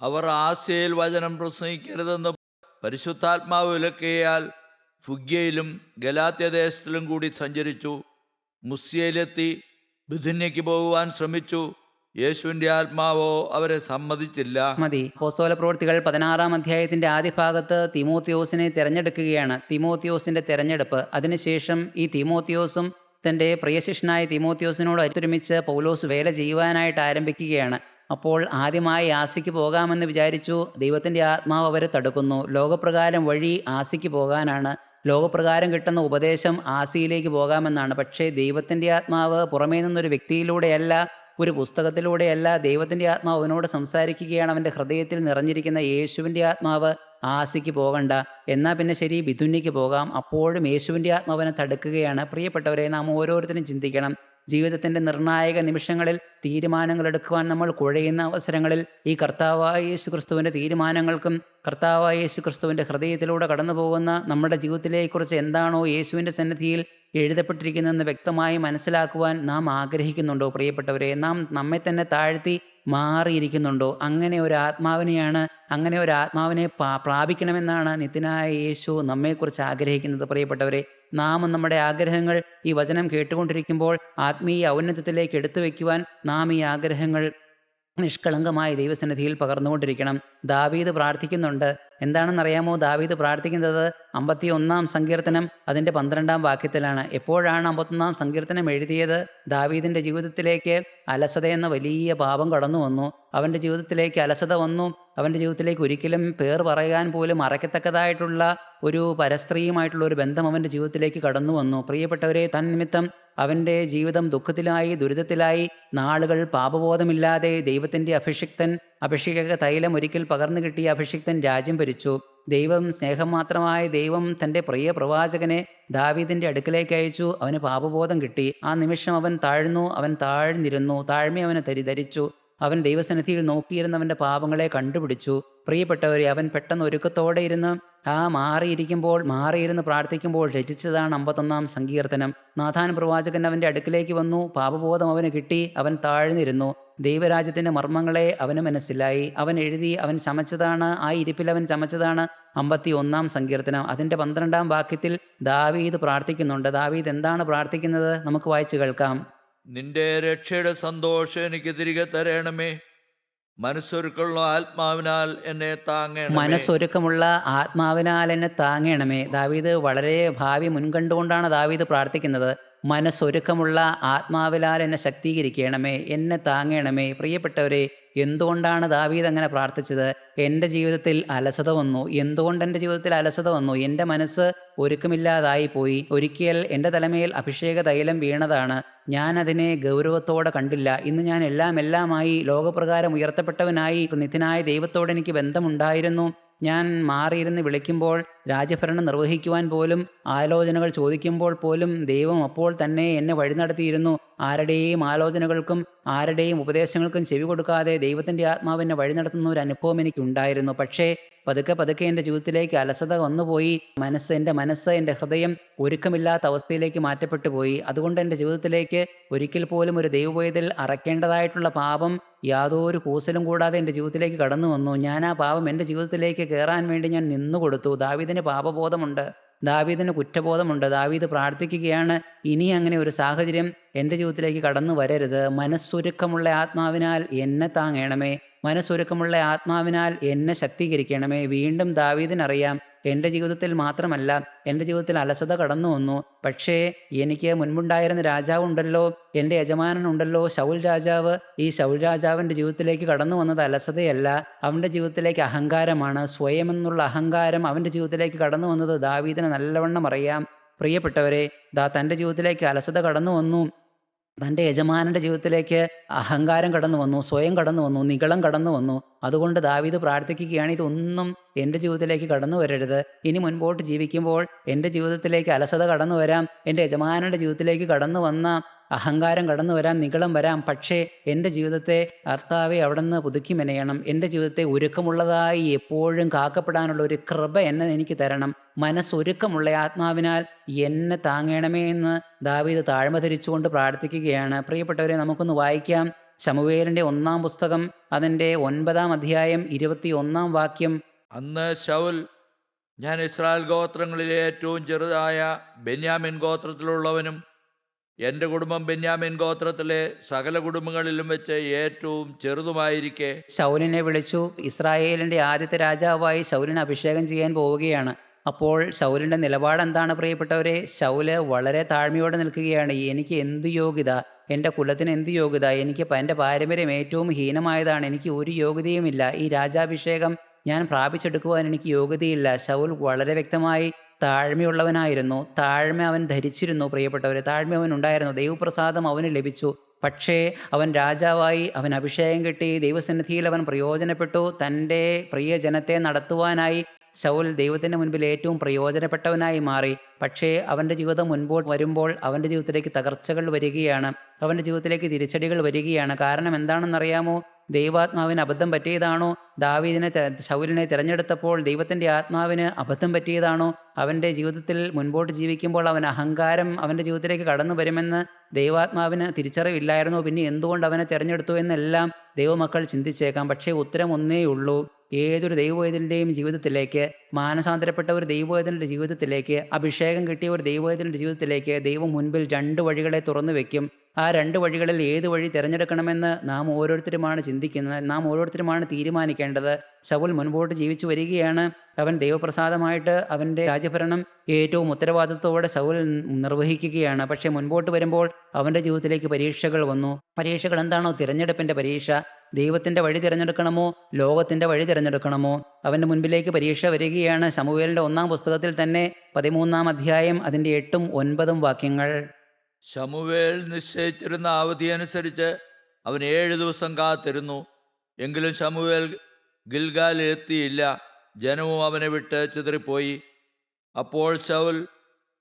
അവർ ആസ്യയിൽ വചനം പ്രസംഗിക്കരുതെന്ന് പരിശുദ്ധാത്മാവ് വിലക്കിയാൽ ഫുഗ്യയിലും ഗലാത്യദേശത്തിലും കൂടി സഞ്ചരിച്ചു. മുസ്യയിലെത്തി ബിഥുന്യയ്ക്ക് പോകുവാൻ ശ്രമിച്ചു. യേശുവിൻ്റെ ആത്മാവോ അവരെ സമ്മതിച്ചില്ല.
മതി. അപ്പോസ്തല പ്രവൃത്തികൾ 16-ാം അധ്യായത്തിൻ്റെ ആദ്യ ഭാഗത്ത് തിമോത്തിയോസിനെ തിരഞ്ഞെടുക്കുകയാണ്. തിമോത്തിയോസിൻ്റെ തിരഞ്ഞെടുപ്പ്. അതിനുശേഷം ഈ തിമോത്തിയോസും തൻ്റെ പ്രിയശിഷ്യനായ തിമോത്തിയോസിനോട് ഒത്തൊരുമിച്ച് പൗലോസ് വേല ചെയ്യുവാനായിട്ട് ആരംഭിക്കുകയാണ്. അപ്പോൾ ആദ്യമായി ആസിക്ക് പോകാമെന്ന് വിചാരിച്ചു. ദൈവത്തിൻ്റെ ആത്മാവ് അവരെ തടുക്കുന്നു. ലോകപ്രകാരം വഴി ആസിക്ക് പോകാനാണ്. ലോകപ്രകാരം കിട്ടുന്ന ഉപദേശം ആസിയിലേക്ക് പോകാമെന്നാണ്. പക്ഷേ ദൈവത്തിൻ്റെ ആത്മാവ് പുറമേ നിന്നൊരു വ്യക്തിയിലൂടെയല്ല, ഒരു പുസ്തകത്തിലൂടെയല്ല. ദൈവത്തിൻ്റെ ആത്മാവ് അവനോട് സംസാരിക്കുകയാണ്. അവൻ്റെ ഹൃദയത്തിൽ നിറഞ്ഞിരിക്കുന്ന യേശുവിൻ്റെ ആത്മാവ് ആസിക്ക് പോകണ്ട, എന്നാൽ പിന്നെ ശരി, ബിഥുന്യയ്ക്ക് പോകാം. അപ്പോഴും യേശുവിൻ്റെ ആത്മാവിനെ തടുക്കുകയാണ്. പ്രിയപ്പെട്ടവരെ, നാം ഓരോരുത്തരും ചിന്തിക്കണം. ജീവിതത്തിൻ്റെ നിർണായക നിമിഷങ്ങളിൽ തീരുമാനങ്ങൾ എടുക്കുവാൻ നമ്മൾ കുഴയുന്ന അവസരങ്ങളിൽ ഈ കർത്താവായ യേശു ക്രിസ്തുവിൻ്റെ തീരുമാനങ്ങൾക്കും കർത്താവായ യേശു ക്രിസ്തുവിൻ്റെ ഹൃദയത്തിലൂടെ കടന്നു പോകുന്ന നമ്മുടെ ജീവിതത്തിലേക്കുറിച്ച് എന്താണോ യേശുവിൻ്റെ സന്നിധിയിൽ എഴുതപ്പെട്ടിരിക്കുന്നതെന്ന് വ്യക്തമായി മനസ്സിലാക്കുവാൻ നാം ആഗ്രഹിക്കുന്നുണ്ടോ? പ്രിയപ്പെട്ടവരെ, നാം നമ്മെ തന്നെ താഴ്ത്തി മാറിയിരിക്കുന്നുണ്ടോ? അങ്ങനെ ഒരു ആത്മാവിനെ പ്രാപിക്കണമെന്നാണ് നിത്യനായ യേശു നമ്മെക്കുറിച്ച് ആഗ്രഹിക്കുന്നത്. പ്രിയപ്പെട്ടവരെ, നാം നമ്മുടെ ആഗ്രഹങ്ങൾ ഈ വചനം കേട്ടുകൊണ്ടിരിക്കുമ്പോൾ ആത്മീയ ഔന്നത്യത്തിലേക്ക് എടുത്തു വയ്ക്കുവാൻ നാം ഈ ആഗ്രഹങ്ങൾ നിഷ്കളങ്കമായ ദൈവസന്നിധിയിൽ പകർന്നുകൊണ്ടിരിക്കണം. ദാവീദ് പ്രാർത്ഥിക്കുന്നുണ്ട്. എന്താണെന്നറിയാമോ ദാവീദ് പ്രാർത്ഥിക്കുന്നത്? 51-ാം സങ്കീർത്തനം അതിൻ്റെ 12-ാം വാക്യത്തിലാണ്. എപ്പോഴാണ് 51-ാം സങ്കീർത്തനം എഴുതിയത്? ദാവീദിൻ്റെ ജീവിതത്തിലേക്ക് അലസത എന്ന വലിയ പാപം കടന്നു വന്നു. അവൻ്റെ ജീവിതത്തിലേക്ക് അലസത വന്നു. അവൻ്റെ ജീവിതത്തിലേക്ക് ഒരിക്കലും പേർ പറയാൻ പോലും അറയ്ക്കത്തക്കതായിട്ടുള്ള ഒരു പരസ്ത്രീയുമായിട്ടുള്ള ഒരു ബന്ധം അവൻ്റെ ജീവിതത്തിലേക്ക് കടന്നു വന്നു. പ്രിയപ്പെട്ടവരെ, തന്നിമിത്തം അവൻ്റെ ജീവിതം ദുഃഖത്തിലായി, ദുരിതത്തിലായി. നാളുകൾ പാപബോധമില്ലാതെ ദൈവത്തിൻ്റെ അഭിഷിക്ത തൈലം ഒരിക്കൽ പകർന്നു കിട്ടിയ അഭിഷിക്തൻ രാജ്യം ഭരിച്ചു. ദൈവം, സ്നേഹം മാത്രമായ ദൈവം തൻ്റെ പ്രിയ പ്രവാചകനെ ദാവീദിൻ്റെ അടുക്കലേക്ക് അയച്ചു. അവന് പാപബോധം കിട്ടി. ആ നിമിഷം അവൻ താഴ്ന്നിരുന്നു. താഴ്മ അവന് ധരിച്ചു. അവൻ ദൈവസന്നിധിയിൽ നോക്കിയിരുന്നവൻ്റെ പാപങ്ങളെ കണ്ടുപിടിച്ചു. പ്രിയപ്പെട്ടവരെ, അവൻ പെട്ടെന്ന് ഒരുക്കത്തോടെ ഇരുന്ന് മാറിയിരുന്ന് പ്രാർത്ഥിക്കുമ്പോൾ രചിച്ചതാണ് 51-ാം സങ്കീർത്തനം. നാഥാൻ പ്രവാചകൻ അവൻ്റെ അടുക്കിലേക്ക് വന്നു. പാപബോധം അവന് കിട്ടി. അവൻ താഴ്ന്നിരുന്നു. ദൈവരാജ്യത്തിൻ്റെ മർമ്മങ്ങളെ അവന് മനസ്സിലായി. അവൻ ചമച്ചതാണ്, ആ ഇരിപ്പിൽ അവൻ ചമച്ചതാണ് 51-ാം സങ്കീർത്തനം. അതിൻ്റെ 12-ാം വാക്യത്തിൽ ദാവീദ് പ്രാർത്ഥിക്കുന്നുണ്ട്. ദാവീദ് എന്താണ് പ്രാർത്ഥിക്കുന്നത്? നമുക്ക് വായിച്ചു കേൾക്കാം.
നിന്റെ രക്ഷയുടെ സന്തോഷം എനിക്ക് തിരികെ തരണമേ. മനസ്സൊരുക്കമുള്ള ആത്മാവിനാൽ എന്നെ താങ്ങണമേ. ദാവീദ് വളരെ ഭാവി മുൻകണ്ടുകൊണ്ടാണ് ദാവീദ് പ്രാർത്ഥിക്കുന്നത്. മനസ്സൊരുക്കമുള്ള ആത്മാവിനാൽ എന്നെ ശക്തീകരിക്കണമേ, എന്നെ താങ്ങണമേ. പ്രിയപ്പെട്ടവരെ, എന്തുകൊണ്ടാണ് ദാവീദ് അങ്ങനെ പ്രാർത്ഥിച്ചത്? എൻ്റെ ജീവിതത്തിൽ അലസത വന്നു. എന്തുകൊണ്ട് എൻ്റെ ജീവിതത്തിൽ അലസത വന്നു? എൻ്റെ മനസ്സ് ഒരുക്കമില്ലാതായി പോയി. ഒരിക്കൽ എൻ്റെ തലമേൽ അഭിഷേക തൈലം വീണതാണ്. ഞാൻ അതിനെ ഗൗരവത്തോടെ കണ്ടില്ല. ഇന്ന് ഞാൻ എല്ലാമായി ലോകപ്രകാരം ഉയർത്തപ്പെട്ടവനായി നിത്യനായ ദൈവത്തോട് എനിക്ക് ബന്ധമുണ്ടായിരുന്നു. ഞാൻ മാറിയിരുന്ന് വിളിക്കുമ്പോൾ, രാജ്യഭരണം നിർവഹിക്കുവാൻ പോലും ആലോചനകൾ ചോദിക്കുമ്പോൾ പോലും ദൈവം അപ്പോൾ തന്നെ എന്നെ വഴി നടത്തിയിരുന്നു. ആരുടെയും ആലോചനകൾക്കും ആരുടെയും ഉപദേശങ്ങൾക്കും ചെവി കൊടുക്കാതെ ദൈവത്തിൻ്റെ ആത്മാവിനെ വഴി നടത്തുന്ന ഒരു അനുഭവം എനിക്കുണ്ടായിരുന്നു. പക്ഷേ പതുക്കെ എൻ്റെ ജീവിതത്തിലേക്ക് അലസത വന്നുപോയി. എൻ്റെ ഹൃദയം ഒരുക്കമില്ലാത്ത അവസ്ഥയിലേക്ക് മാറ്റപ്പെട്ടു പോയി. അതുകൊണ്ട് എൻ്റെ ജീവിതത്തിലേക്ക് ഒരിക്കൽ പോലും ഒരു ദൈവവേദൽ അറയ്ക്കേണ്ടതായിട്ടുള്ള പാപം യാതൊരു കൂസലും കൂടാതെ എൻ്റെ ജീവിതത്തിലേക്ക് കടന്നു വന്നു. ഞാൻ ആ പാപം എൻ്റെ ജീവിതത്തിലേക്ക് കയറാൻ വേണ്ടി ഞാൻ നിന്നുകൊടുത്തു. ദാവീദിന് പാപബോധമുണ്ട്.
ദാവീദിന് കുറ്റബോധമുണ്ട്. ദാവീദ് പ്രാർത്ഥിക്കുകയാണ്, ഇനി അങ്ങനെ ഒരു സാഹചര്യം എൻ്റെ ജീവിതത്തിലേക്ക് കടന്നു വരരുത്. മനസ്സൊരുക്കമുള്ള ആത്മാവിനാൽ എന്നെ താങ്ങണമേ, മനസ്സൊരുക്കമുള്ള ആത്മാവിനാൽ എന്നെ ശക്തീകരിക്കണമേ. വീണ്ടും ദാവീദിനറിയാം, എൻ്റെ ജീവിതത്തിൽ മാത്രമല്ല, എൻ്റെ ജീവിതത്തിൽ അലസത കടന്നു വന്നു. പക്ഷേ എനിക്ക് മുൻപുണ്ടായിരുന്ന രാജാവുണ്ടല്ലോ, എൻ്റെ യജമാനനുണ്ടല്ലോ ശൗൽ രാജാവ്. ഈ ശൗൽ രാജാവിൻ്റെ ജീവിതത്തിലേക്ക് കടന്നു വന്നത് അലസതയല്ല, അവൻ്റെ ജീവിതത്തിലേക്ക് അഹങ്കാരമാണ്. സ്വയമെന്നുള്ള അഹങ്കാരം അവൻ്റെ ജീവിതത്തിലേക്ക് കടന്നു വന്നത് ദാവീദിന് നല്ലവണ്ണം അറിയാം. പ്രിയപ്പെട്ടവരെ, തൻ്റെ ജീവിതത്തിലേക്ക് അലസത കടന്നു വന്നു, തൻ്റെ യജമാനൻ്റെ ജീവിതത്തിലേക്ക് അഹങ്കാരം കടന്നു വന്നു, സ്വയം കടന്നു വന്നു, നിഗളം കടന്നു വന്നു. അതുകൊണ്ട് ദാവീദ് പ്രാർത്ഥിക്കുകയാണ്, ഇതൊന്നും എൻ്റെ ജീവിതത്തിലേക്ക് കടന്നു വരരുത്. ഇനി മുൻപോട്ട് ജീവിക്കുമ്പോൾ എൻ്റെ ജീവിതത്തിലേക്ക് അലസത കടന്നു വരാം, എൻ്റെ യജമാനൻ്റെ ജീവിതത്തിലേക്ക് കടന്നു വന്ന അഹങ്കാരം കടന്നു വരാം, നിഗളം വരാം. പക്ഷേ എൻ്റെ ജീവിതത്തെ കർത്താവെ അവിടുന്ന് പുതുക്കി മെനയണം. എൻ്റെ ജീവിതത്തെ ഒരുക്കമുള്ളതായി എപ്പോഴും കാക്കപ്പെടാനുള്ള ഒരു കൃപ എനിക്ക് തരണം. മനസ്സൊരുക്കമുള്ള ആത്മാവിനാൽ എന്നെ താങ്ങണമേ എന്ന് ദാവീദ് താഴ്മ ധരിച്ചുകൊണ്ട് പ്രാർത്ഥിക്കുകയാണ്. പ്രിയപ്പെട്ടവരെ, നമുക്കൊന്ന് വായിക്കാം. ശമൂവേലിൻ്റെ 1-ാം പുസ്തകം, അതിൻ്റെ 9-ാം അധ്യായം 21-ാം വാക്യം.
അന്ന് ശൗൽ, ഞാൻ ഇസ്രായേൽ ഗോത്രങ്ങളിലെ ഏറ്റവും ചെറുതായ ബെന്യാമിൻ ഗോത്രത്തിലുള്ളവനും എൻ്റെ കുടുംബം ബെന്യാമിൻ ഗോത്രത്തിലെ സകല കുടുംബങ്ങളിലും വെച്ച് ഏറ്റവും ചെറുതുമായിരിക്കെ
ശൗലിനെ വിളിച്ചു. ഇസ്രായേലിൻ്റെ ആദ്യത്തെ രാജാവായി ശൗലിനെ അഭിഷേകം ചെയ്യാൻ പോവുകയാണ്. അപ്പോൾ ശൗലിൻ്റെ നിലപാട് എന്താണ് പ്രിയപ്പെട്ടവരെ? ശൗല് വളരെ താഴ്മയോടെ നിൽക്കുകയാണ്. എനിക്ക് എന്ത് യോഗ്യത, എൻ്റെ കുലത്തിന് എന്ത് യോഗ്യത, എൻ്റെ പാരമ്പര്യം ഏറ്റവും ഹീനമായതാണ്, എനിക്ക് ഒരു യോഗ്യതയുമില്ല, ഈ രാജാഭിഷേകം ഞാൻ പ്രാപിച്ചെടുക്കുവാൻ എനിക്ക് യോഗ്യതയില്ല. ശൗൽ വളരെ വ്യക്തമായി താഴ്മയുള്ളവനായിരുന്നു. താഴ്മ അവൻ ധരിച്ചിരുന്നു. പ്രിയപ്പെട്ടവരെ, താഴ്മ അവൻ ഉണ്ടായിരുന്നു. ദൈവപ്രസാദം അവന് ലഭിച്ചു. പക്ഷേ അവൻ രാജാവായി, അവൻ അഭിഷേകം കിട്ടി, ദൈവസന്നിധിയിൽ അവൻ പ്രയോജനപ്പെട്ടു. തൻ്റെ പ്രിയ ജനത്തെ നടത്തുവാനായി ശൗൽ ദൈവത്തിൻ്റെ മുൻപിൽ ഏറ്റവും പ്രയോജനപ്പെട്ടവനായി മാറി. പക്ഷേ അവൻ്റെ ജീവിതം മുൻപോട്ട് വരുമ്പോൾ അവൻ്റെ ജീവിതത്തിലേക്ക് തകർച്ചകൾ വരികയാണ്, അവൻ്റെ ജീവിതത്തിലേക്ക് തിരിച്ചടികൾ വരികയാണ്. കാരണം എന്താണെന്നറിയാമോ? ദൈവാത്മാവിന് അബദ്ധം പറ്റിയതാണോ? ശൗലിനെ തിരഞ്ഞെടുത്തപ്പോൾ ദൈവത്തിൻ്റെ ആത്മാവിന് അബദ്ധം പറ്റിയതാണോ? അവൻ്റെ ജീവിതത്തിൽ മുൻപോട്ട് ജീവിക്കുമ്പോൾ അഹങ്കാരം അവൻ്റെ ജീവിതത്തിലേക്ക് കടന്നു വരുമെന്ന് ദൈവാത്മാവിന് തിരിച്ചറിവില്ലായിരുന്നോ? പിന്നെ എന്തുകൊണ്ട് അവനെ തിരഞ്ഞെടുത്തു എന്നെല്ലാം ദൈവമക്കൾ ചിന്തിച്ചേക്കാം. പക്ഷേ ഉത്തരം ഒന്നേ ഉള്ളൂ. ഏതൊരു ദൈവവൈദ്യൻ്റെയും ജീവിതത്തിലേക്ക്, മാനസാന്തരപ്പെട്ട ഒരു ദൈവവൈദ്യൻ്റെ ജീവിതത്തിലേക്ക്, അഭിഷേകം കിട്ടിയ ഒരു ദൈവവൈദ്യൻ്റെ ജീവിതത്തിലേക്ക് ദൈവം മുൻപിൽ 2 വഴികളെ തുറന്നു വെക്കും. ആ 2 വഴികളിൽ ഏത് വഴി തിരഞ്ഞെടുക്കണമെന്ന് നാം ഓരോരുത്തരുമാണ് ചിന്തിക്കുന്നത്, നാം ഓരോരുത്തരുമാണ് തീരുമാനിക്കേണ്ടത്. ശൗൽ മുൻപോട്ട് ജീവിച്ചു വരികയാണ്. അവൻ ദൈവപ്രസാദമായിട്ട് അവൻ്റെ രാജ്യഭരണം ഏറ്റവും ഉത്തരവാദിത്വത്തോടെ ശൗൽ നിർവഹിക്കുകയാണ്. പക്ഷേ മുൻപോട്ട് വരുമ്പോൾ അവൻ്റെ ജീവിതത്തിലേക്ക് പരീക്ഷകൾ വന്നു. പരീക്ഷകൾ എന്താണോ? തിരഞ്ഞെടുപ്പിൻ്റെ പരീക്ഷ. ദൈവത്തിൻ്റെ വഴി തിരഞ്ഞെടുക്കണമോ, ലോകത്തിൻ്റെ വഴി തിരഞ്ഞെടുക്കണമോ? അവൻ്റെ മുൻപിലേക്ക് പരീക്ഷ വരികയാണ്. ശമൂവേലിൻ്റെ 1-ാം പുസ്തകത്തിൽ തന്നെ 13-ാം അധ്യായം, അതിൻ്റെ 8-ഉം 9-ഉം വാക്യങ്ങൾ.
ശമൂവേൽ നിശ്ചയിച്ചിരുന്ന അവധി അനുസരിച്ച് അവൻ 7 ദിവസം കാത്തിരുന്നു. എങ്കിലും ശമൂവേൽ ഗിൽഗാലിൽ എത്തിയില്ല. ജനവും അവനെ വിട്ട് ചിതറിപ്പോയി. അപ്പോൾ ശൗൽ,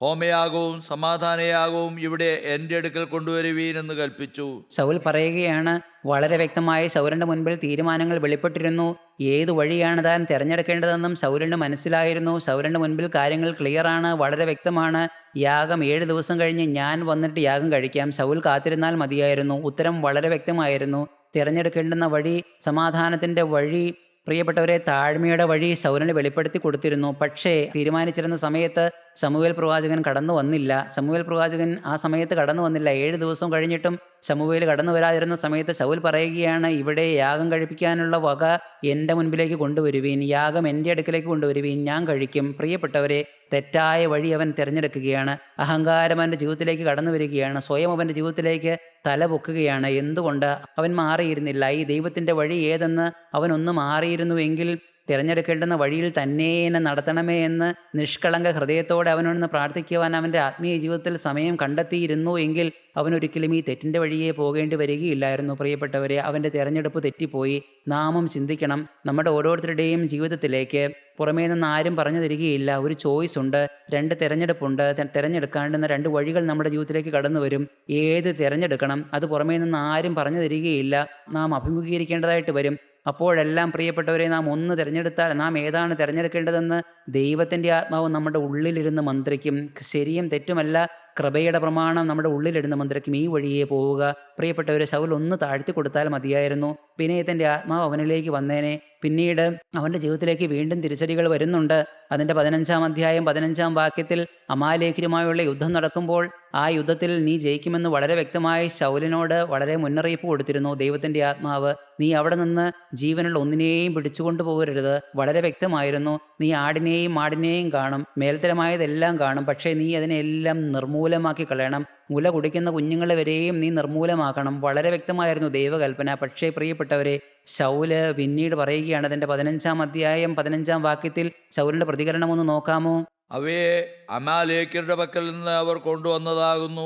ഹോമയാഗവും സമാധാനയാഗവും ഇവിടെ എൻ്റെ അടുക്കൽ കൊണ്ടുവരുവീൻ എന്ന് കൽപ്പിച്ചു.
ശൗൽ പറയുകയാണ്, വളരെ വ്യക്തമായി ശൗലിൻ്റെ മുൻപിൽ തീരുമാനങ്ങൾ വെളിപ്പെട്ടിരുന്നു. ഏത് വഴിയാണ് താൻ തിരഞ്ഞെടുക്കേണ്ടതെന്നും ശൗലിന് മനസ്സിലായിരുന്നു. ശൗലിൻ്റെ മുൻപിൽ കാര്യങ്ങൾ ക്ലിയറാണ്, വളരെ വ്യക്തമാണ്. യാഗം 7 ദിവസം കഴിഞ്ഞ് ഞാൻ വന്നിട്ട് യാഗം കഴിക്കാം. ശൗൽ കാത്തിരുന്നാൽ മതിയായിരുന്നു. ഉത്തരം വളരെ വ്യക്തമായിരുന്നു. തിരഞ്ഞെടുക്കേണ്ടുന്ന വഴി, സമാധാനത്തിൻ്റെ വഴി, പ്രിയപ്പെട്ടവരെ, താഴ്മയുടെ വഴി ശൗലിന് വെളിപ്പെടുത്തി കൊടുത്തിരുന്നു. പക്ഷേ തീരുമാനിച്ചിരുന്ന സമയത്ത് ശമൂവേൽ പ്രവാചകൻ കടന്നു വന്നില്ല. ശമൂവേൽ പ്രവാചകൻ ആ സമയത്ത് കടന്നു വന്നില്ല. 7 ദിവസം കഴിഞ്ഞിട്ടും ശമൂവേൽ കടന്നു വരാതിരുന്ന സമയത്ത് ശൗൽ പറയുകയാണ്, ഇവിടെ യാഗം കഴിപ്പിക്കാനുള്ള വക എൻ്റെ മുൻപിലേക്ക് കൊണ്ടുവരുവീൻ, യാഗം എൻ്റെ അടുക്കിലേക്ക് കൊണ്ടുവരുവീൻ, ഞാൻ കഴിക്കും. പ്രിയപ്പെട്ടവരെ, തെറ്റായ വഴി അവൻ തിരഞ്ഞെടുക്കുകയാണ്. അഹങ്കാരം അവൻ്റെ ജീവിതത്തിലേക്ക് കടന്നു വരികയാണ്. സ്വയം അവൻ്റെ ജീവിതത്തിലേക്ക് തല പൊക്കുകയാണ്. എന്തുകൊണ്ട് അവൻ മാറിയിരുന്നില്ല? ഈ ദൈവത്തിൻ്റെ വഴി ഏതെന്ന് അവനൊന്ന് മാറിയിരുന്നുവെങ്കിൽ തിരഞ്ഞെടുക്കേണ്ടുന്ന വഴിയിൽ തന്നെ എന്നെ നടത്തണമേ എന്ന് നിഷ്കളങ്ക ഹൃദയത്തോടെ അവനൊന്ന് പ്രാർത്ഥിക്കുവാൻ അവൻ്റെ ആത്മീയ ജീവിതത്തിൽ സമയം കണ്ടെത്തിയിരുന്നു എങ്കിൽ അവനൊരിക്കലും ഈ തെറ്റിൻ്റെ വഴിയെ പോകേണ്ടി വരികയില്ലായിരുന്നു. പ്രിയപ്പെട്ടവരെ, അവൻ്റെ തിരഞ്ഞെടുപ്പ് തെറ്റിപ്പോയി. നാമും ചിന്തിക്കണം. നമ്മുടെ ഓരോരുത്തരുടെയും ജീവിതത്തിലേക്ക് പുറമേ നിന്ന് ആരും പറഞ്ഞു തരികയില്ല. ഒരു ചോയ്സ് ഉണ്ട്, 2 തിരഞ്ഞെടുപ്പുണ്ട്. തിരഞ്ഞെടുക്കാണ്ടുന്ന 2 വഴികൾ നമ്മുടെ ജീവിതത്തിലേക്ക് കടന്നു വരും. ഏത് തിരഞ്ഞെടുക്കണം അത് പുറമേ നിന്ന് ആരും പറഞ്ഞു തരികയില്ല. നാം അഭിമുഖീകരിക്കേണ്ടതായിട്ട് വരും. അപ്പോഴെല്ലാം പ്രിയപ്പെട്ടവരെ, നാം ഒന്ന് തിരഞ്ഞെടുത്താൽ നാം ഏതാണ് തിരഞ്ഞെടുക്കേണ്ടതെന്ന് ദൈവത്തിൻ്റെ ആത്മാവ് നമ്മുടെ ഉള്ളിലിരുന്ന് മന്ത്രിക്കും. ശരിയും തെറ്റുമല്ല കൃപയുടെ പ്രമാണം നമ്മുടെ ഉള്ളിലിടുന്ന മന്ത്രിക്കും ഈ വഴിയെ പോവുക. പ്രിയപ്പെട്ടവരെ, ശൗൽ ഒന്ന് താഴ്ത്തി കൊടുത്താൽ മതിയായിരുന്നു. വിനയത്തിൻ്റെ ആത്മാവ് അവനിലേക്ക് വന്നേനെ. പിന്നീട് അവൻ്റെ ജീവിതത്തിലേക്ക് വീണ്ടും തിരിച്ചടികൾ വരുന്നുണ്ട്. അതിൻ്റെ 15-ാം അധ്യായം 15-ാം വാക്യത്തിൽ അമാലേഖരുമായുള്ള യുദ്ധം നടക്കുമ്പോൾ ആ യുദ്ധത്തിൽ നീ ജയിക്കുമെന്ന് വളരെ വ്യക്തമായി ശൗലിനോട് വളരെ മുന്നറിയിപ്പ് കൊടുത്തിരുന്നു ദൈവത്തിൻ്റെ ആത്മാവ്. നീ അവിടെ നിന്ന് ജീവനുള്ള ഒന്നിനെയും പിടിച്ചുകൊണ്ടു പോകരുത്. വളരെ വ്യക്തമായിരുന്നു. നീ ആടിനെയും മാടിനെയും കാണും, മേൽത്തരമായതെല്ലാം കാണും, പക്ഷേ നീ അതിനെല്ലാം നിർമൂലമാക്കി കളയണം. മുല കുടിക്കുന്ന കുഞ്ഞുങ്ങളെ വരെയും നീ നിർമൂലമാക്കണം. വളരെ വ്യക്തമായിരുന്നു ദൈവകൽപ്പന. പക്ഷേ പ്രിയപ്പെട്ടവരെ, ശൗല് പിന്നീട് പറയുകയാണ് അതിൻ്റെ 15-ാം അധ്യായം 15-ാം വാക്യത്തിൽ ശൗലിൻ്റെ പ്രതികരണം ഒന്ന് നോക്കാമോ?
അവയെ അമാലേക്യരുടെ പക്കൽ നിന്ന് അവർ കൊണ്ടുവന്നതാകുന്നു.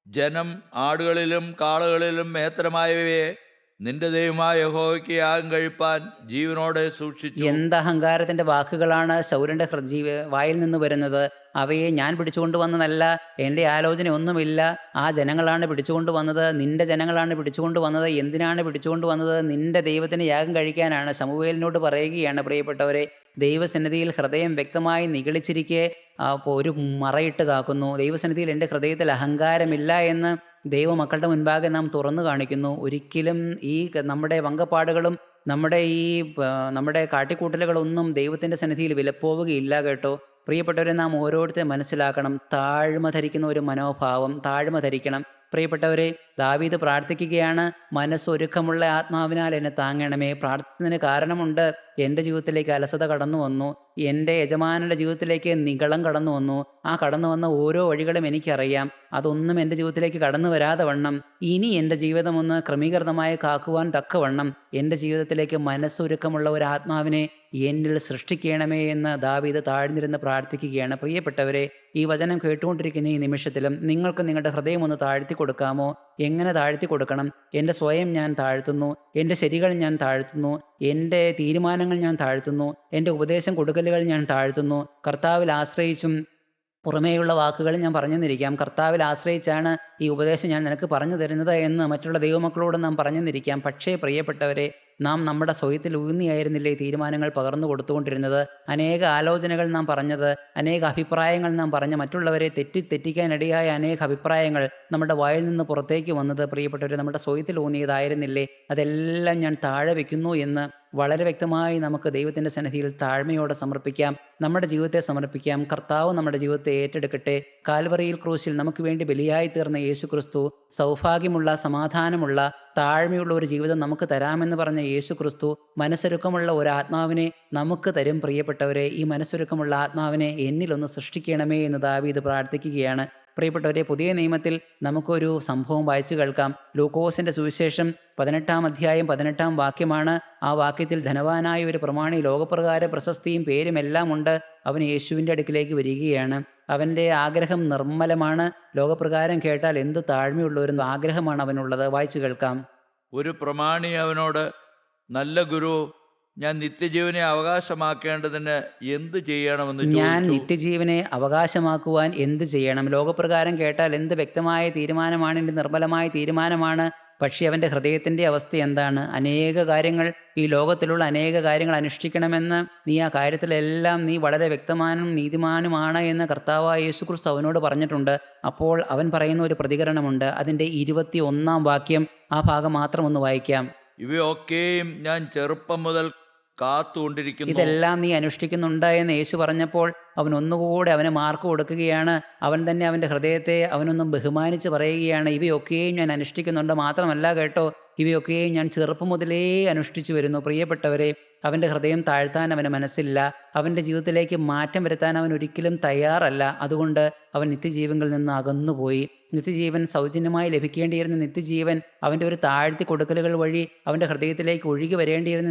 ജനം ആടുകളിലും കാളകളിലും മേത്തരമായവയെ നിന്റെ ദൈവമായ യഹോവയ്ക്ക് യാഗം കഴിപ്പാൻ ജീവനോടെ സൂക്ഷിച്ചു.
എന്തഹങ്കാരത്തിൻ്റെ വാക്കുകളാണ് ശൗലിൻ്റെ വായിൽ നിന്ന് വരുന്നത്. അവയെ ഞാൻ പിടിച്ചുകൊണ്ട് വന്നതല്ല, എൻ്റെ ആലോചന ഒന്നുമില്ല, ആ ജനങ്ങളാണ് പിടിച്ചുകൊണ്ട് വന്നത്, നിന്റെ ജനങ്ങളാണ് പിടിച്ചുകൊണ്ട് വന്നത്. എന്തിനാണ് പിടിച്ചുകൊണ്ട് വന്നത്? നിന്റെ ദൈവത്തിന് യാഗം കഴിക്കാനാണ്. ശമൂവേലിനോട് പറയുകയാണ്, പ്രിയപ്പെട്ടവരെ, ദൈവസന്നിധിയിൽ ഹൃദയം വ്യക്തമായി നിഗളിച്ചിരിക്കെ ഒരു മറയിട്ട് കാക്കുന്നു. ദൈവസന്നിധിയിൽ എൻ്റെ ഹൃദയത്തിൽ അഹങ്കാരമില്ല എന്ന് ദൈവമക്കളുടെ മുൻപാകെ നാം തുറന്നു കാണിക്കുന്നു. ഒരിക്കലും ഈ നമ്മുടെ വങ്കപ്പാടുകളും നമ്മുടെ കാട്ടിക്കൂട്ടലുകളൊന്നും ദൈവത്തിൻ്റെ സന്നിധിയിൽ വിലപ്പോവുകയില്ല കേട്ടോ. പ്രിയപ്പെട്ടവരെ, നാം ഓരോരുത്തരും മനസ്സിലാക്കണം, താഴ്മ ധരിക്കുന്ന ഒരു മനോഭാവം, താഴ്മ ധരിക്കണം. പ്രിയപ്പെട്ടവരെ, ദാവീദ് പ്രാർത്ഥിക്കുകയാണ്, മനസ്സൊരുക്കമുള്ള ആത്മാവിനാൽ എന്നെ താങ്ങണമേ. പ്രാർത്ഥനത്തിന് കാരണമുണ്ട്. എൻ്റെ ജീവിതത്തിലേക്ക് അലസത കടന്നു വന്നു, എൻ്റെ യജമാനൻ്റെ ജീവിതത്തിലേക്ക് നിഗളം കടന്നു വന്നു. ആ കടന്നു വന്ന ഓരോ വഴികളും എനിക്കറിയാം. അതൊന്നും എൻ്റെ ജീവിതത്തിലേക്ക് കടന്നു വരാതെ വണ്ണം ഇനി എൻ്റെ ജീവിതം ഒന്ന് ക്രമീകൃതമായി കാക്കുവാൻ തക്കവണ്ണം എൻ്റെ ജീവിതത്തിലേക്ക് മനസ്സൊരുക്കമുള്ള ഒരു ആത്മാവിനെ എന്നിൽ സൃഷ്ടിക്കണമേ എന്ന് ദാവീദ് താഴ്ന്നിരുന്ന് പ്രാർത്ഥിക്കുകയാണ്. പ്രിയപ്പെട്ടവരെ, ഈ വചനം കേട്ടുകൊണ്ടിരിക്കുന്ന ഈ നിമിഷത്തിലും നിങ്ങൾക്ക് നിങ്ങളുടെ ഹൃദയം ഒന്ന് താഴ്ത്തി കൊടുക്കാമോ? എങ്ങനെ താഴ്ത്തി കൊടുക്കണം? എൻ്റെ സ്വയം ഞാൻ താഴ്ത്തുന്നു, എൻ്റെ ശരികൾ ഞാൻ താഴ്ത്തുന്നു, എൻ്റെ തീരുമാനങ്ങൾ ഞാൻ താഴ്ത്തുന്നു, എൻ്റെ ഉപദേശം കൊടുക്കലുകൾ ഞാൻ താഴ്ത്തുന്നു. കർത്താവിൽ ആശ്രയിച്ചും പുറമേയുള്ള വാക്കുകൾ ഞാൻ പറഞ്ഞെന്നിരിക്കാം, കർത്താവിൽ ആശ്രയിച്ചാണ് ഈ ഉപദേശം ഞാൻ നിനക്ക് പറഞ്ഞു തരുന്നത് എന്ന് മറ്റുള്ള ദൈവമക്കളോട് നാം പറഞ്ഞെന്നിരിക്കാം. പക്ഷേ പ്രിയപ്പെട്ടവരെ, നാം നമ്മുടെ സ്വയത്തിൽ ഊന്നിയായിരുന്നില്ലേ തീരുമാനങ്ങൾ പകർന്നു കൊടുത്തുകൊണ്ടിരുന്നത്? അനേക ആലോചനകൾ നാം പറഞ്ഞത്, അനേക അഭിപ്രായങ്ങൾ നാം പറഞ്ഞ് മറ്റുള്ളവരെ തെറ്റിക്കാനിടയായ അനേക അഭിപ്രായങ്ങൾ നമ്മുടെ വായിൽ നിന്ന് പുറത്തേക്ക് വന്നത് പ്രിയപ്പെട്ടവരെ നമ്മുടെ സ്വയത്തിൽ ഊന്നിയതായിരുന്നില്ലേ? അതെല്ലാം ഞാൻ താഴെ വയ്ക്കുന്നു എന്ന് വളരെ വ്യക്തമായി നമുക്ക് ദൈവത്തിൻ്റെ സന്നിധിയിൽ താഴ്മയോടെ സമർപ്പിക്കാം, നമ്മുടെ ജീവിതത്തെ സമർപ്പിക്കാം. കർത്താവ് നമ്മുടെ ജീവിതത്തെ ഏറ്റെടുക്കട്ടെ. കാൽവറിയിൽ ക്രൂശിൽ നമുക്ക് വേണ്ടി ബലിയായി തീർന്ന യേശു ക്രിസ്തു സൗഭാഗ്യമുള്ള, സമാധാനമുള്ള, താഴ്മയുള്ള ഒരു ജീവിതം നമുക്ക് തരാമെന്ന് പറഞ്ഞ യേശു ക്രിസ്തു മനസ്സൊരുക്കമുള്ള ഒരു ആത്മാവിനെ നമുക്ക് തരും. പ്രിയപ്പെട്ടവരെ, ഈ മനസ്സൊരുക്കമുള്ള ആത്മാവിനെ എന്നിലൊന്ന് സൃഷ്ടിക്കണമേ എന്ന് ദാവീദ് പ്രാർത്ഥിക്കുകയാണ്. പ്രിയപ്പെട്ടവരെ, പുതിയ നിയമത്തിൽ നമുക്കൊരു സംഭവം വായിച്ചു കേൾക്കാം. ലൂക്കോസിൻ്റെ സുവിശേഷം 18-ാം അധ്യായം 18-ാം വാക്യമാണ്. ആ വാക്യത്തിൽ ധനവാനായ ഒരു പ്രമാണി, ലോകപ്രകാര പ്രശസ്തിയും പേരും എല്ലാം ഉണ്ട്, അവൻ യേശുവിൻ്റെ അടുക്കിലേക്ക് വരികയാണ്. അവൻ്റെ ആഗ്രഹം നിർമ്മലമാണ്. ലോകപ്രകാരം കേട്ടാൽ എന്ത് താഴ്മയുള്ള ഒരു ആഗ്രഹമാണ് അവനുള്ളത്. വായിച്ചു കേൾക്കാം.
ഒരു പ്രമാണി അവനോട്, നല്ല ഗുരു, ഞാൻ നിത്യജീവനെ അവകാശമാക്കേണ്ടതിന് എന്ത് ചെയ്യണമെന്ന്
ഞാൻ
ചോദിച്ചു.
നിത്യജീവനെ അവകാശമാക്കുവാൻ എന്ത് ചെയ്യണം? ലോകപ്രകാരം കേട്ടാൽ എന്ത് വ്യക്തമായ തീരുമാനമാണ്, എൻ്റെ നിർമ്മലമായ തീരുമാനമാണ്. പക്ഷേ അവൻ്റെ ഹൃദയത്തിൻ്റെ അവസ്ഥ എന്താണ്? അനേക കാര്യങ്ങൾ, ഈ ലോകത്തിലുള്ള അനേക കാര്യങ്ങൾ അനുഷ്ഠിക്കണമെന്ന് നീ ആ കാര്യത്തിലെല്ലാം നീ വളരെ വ്യക്തമാനും നീതിമാനുമാണ് എന്ന് കർത്താവായ യേശു ക്രിസ്തു അവനോട് പറഞ്ഞിട്ടുണ്ട്. അപ്പോൾ അവൻ പറയുന്ന ഒരു പ്രതികരണമുണ്ട്. അതിൻ്റെ 21-ാം വാക്യം, ആ ഭാഗം മാത്രം ഒന്ന് വായിക്കാം.
ഇവയൊക്കെയും ഞാൻ ചെറുപ്പം മുതൽ കാത്തുകൊണ്ടിരിക്കുന്നു.
ഇതെല്ലാം നീ അനുഷ്ഠിക്കുന്നുണ്ട് എന്ന് യേശു പറഞ്ഞപ്പോൾ അവൻ ഒന്നുകൂടെ അവന് മാർക്ക് കൊടുക്കുകയാണ്. അവൻ തന്നെ അവൻ്റെ ഹൃദയത്തെ അവനൊന്നും ബഹുമാനിച്ച് പറയുകയാണ്, ഇവയൊക്കെയും ഞാൻ അനുഷ്ഠിക്കുന്നുണ്ട്. മാത്രമല്ല കേട്ടോ, ഇവയൊക്കെയും ഞാൻ ചെറുപ്പം മുതലേ അനുഷ്ഠിച്ചു വരുന്നു. പ്രിയപ്പെട്ടവരെ, അവൻ്റെ ഹൃദയം താഴ്ത്താൻ അവന് മനസ്സില്ല. അവൻ്റെ ജീവിതത്തിലേക്ക് മാറ്റം വരുത്താൻ അവൻ ഒരിക്കലും തയ്യാറല്ല. അതുകൊണ്ട് അവൻ നിത്യജീവനിൽ നിന്ന് അകന്നുപോയി. നിത്യജീവൻ സൗജന്യമായി ലഭിക്കേണ്ടിയിരുന്ന നിത്യജീവൻ, അവൻ്റെ ഒരു താഴ്ത്തി കൊടുക്കലുകൾ വഴി അവൻ്റെ ഹൃദയത്തിലേക്ക് ഒഴുകി വരേണ്ടിയിരുന്ന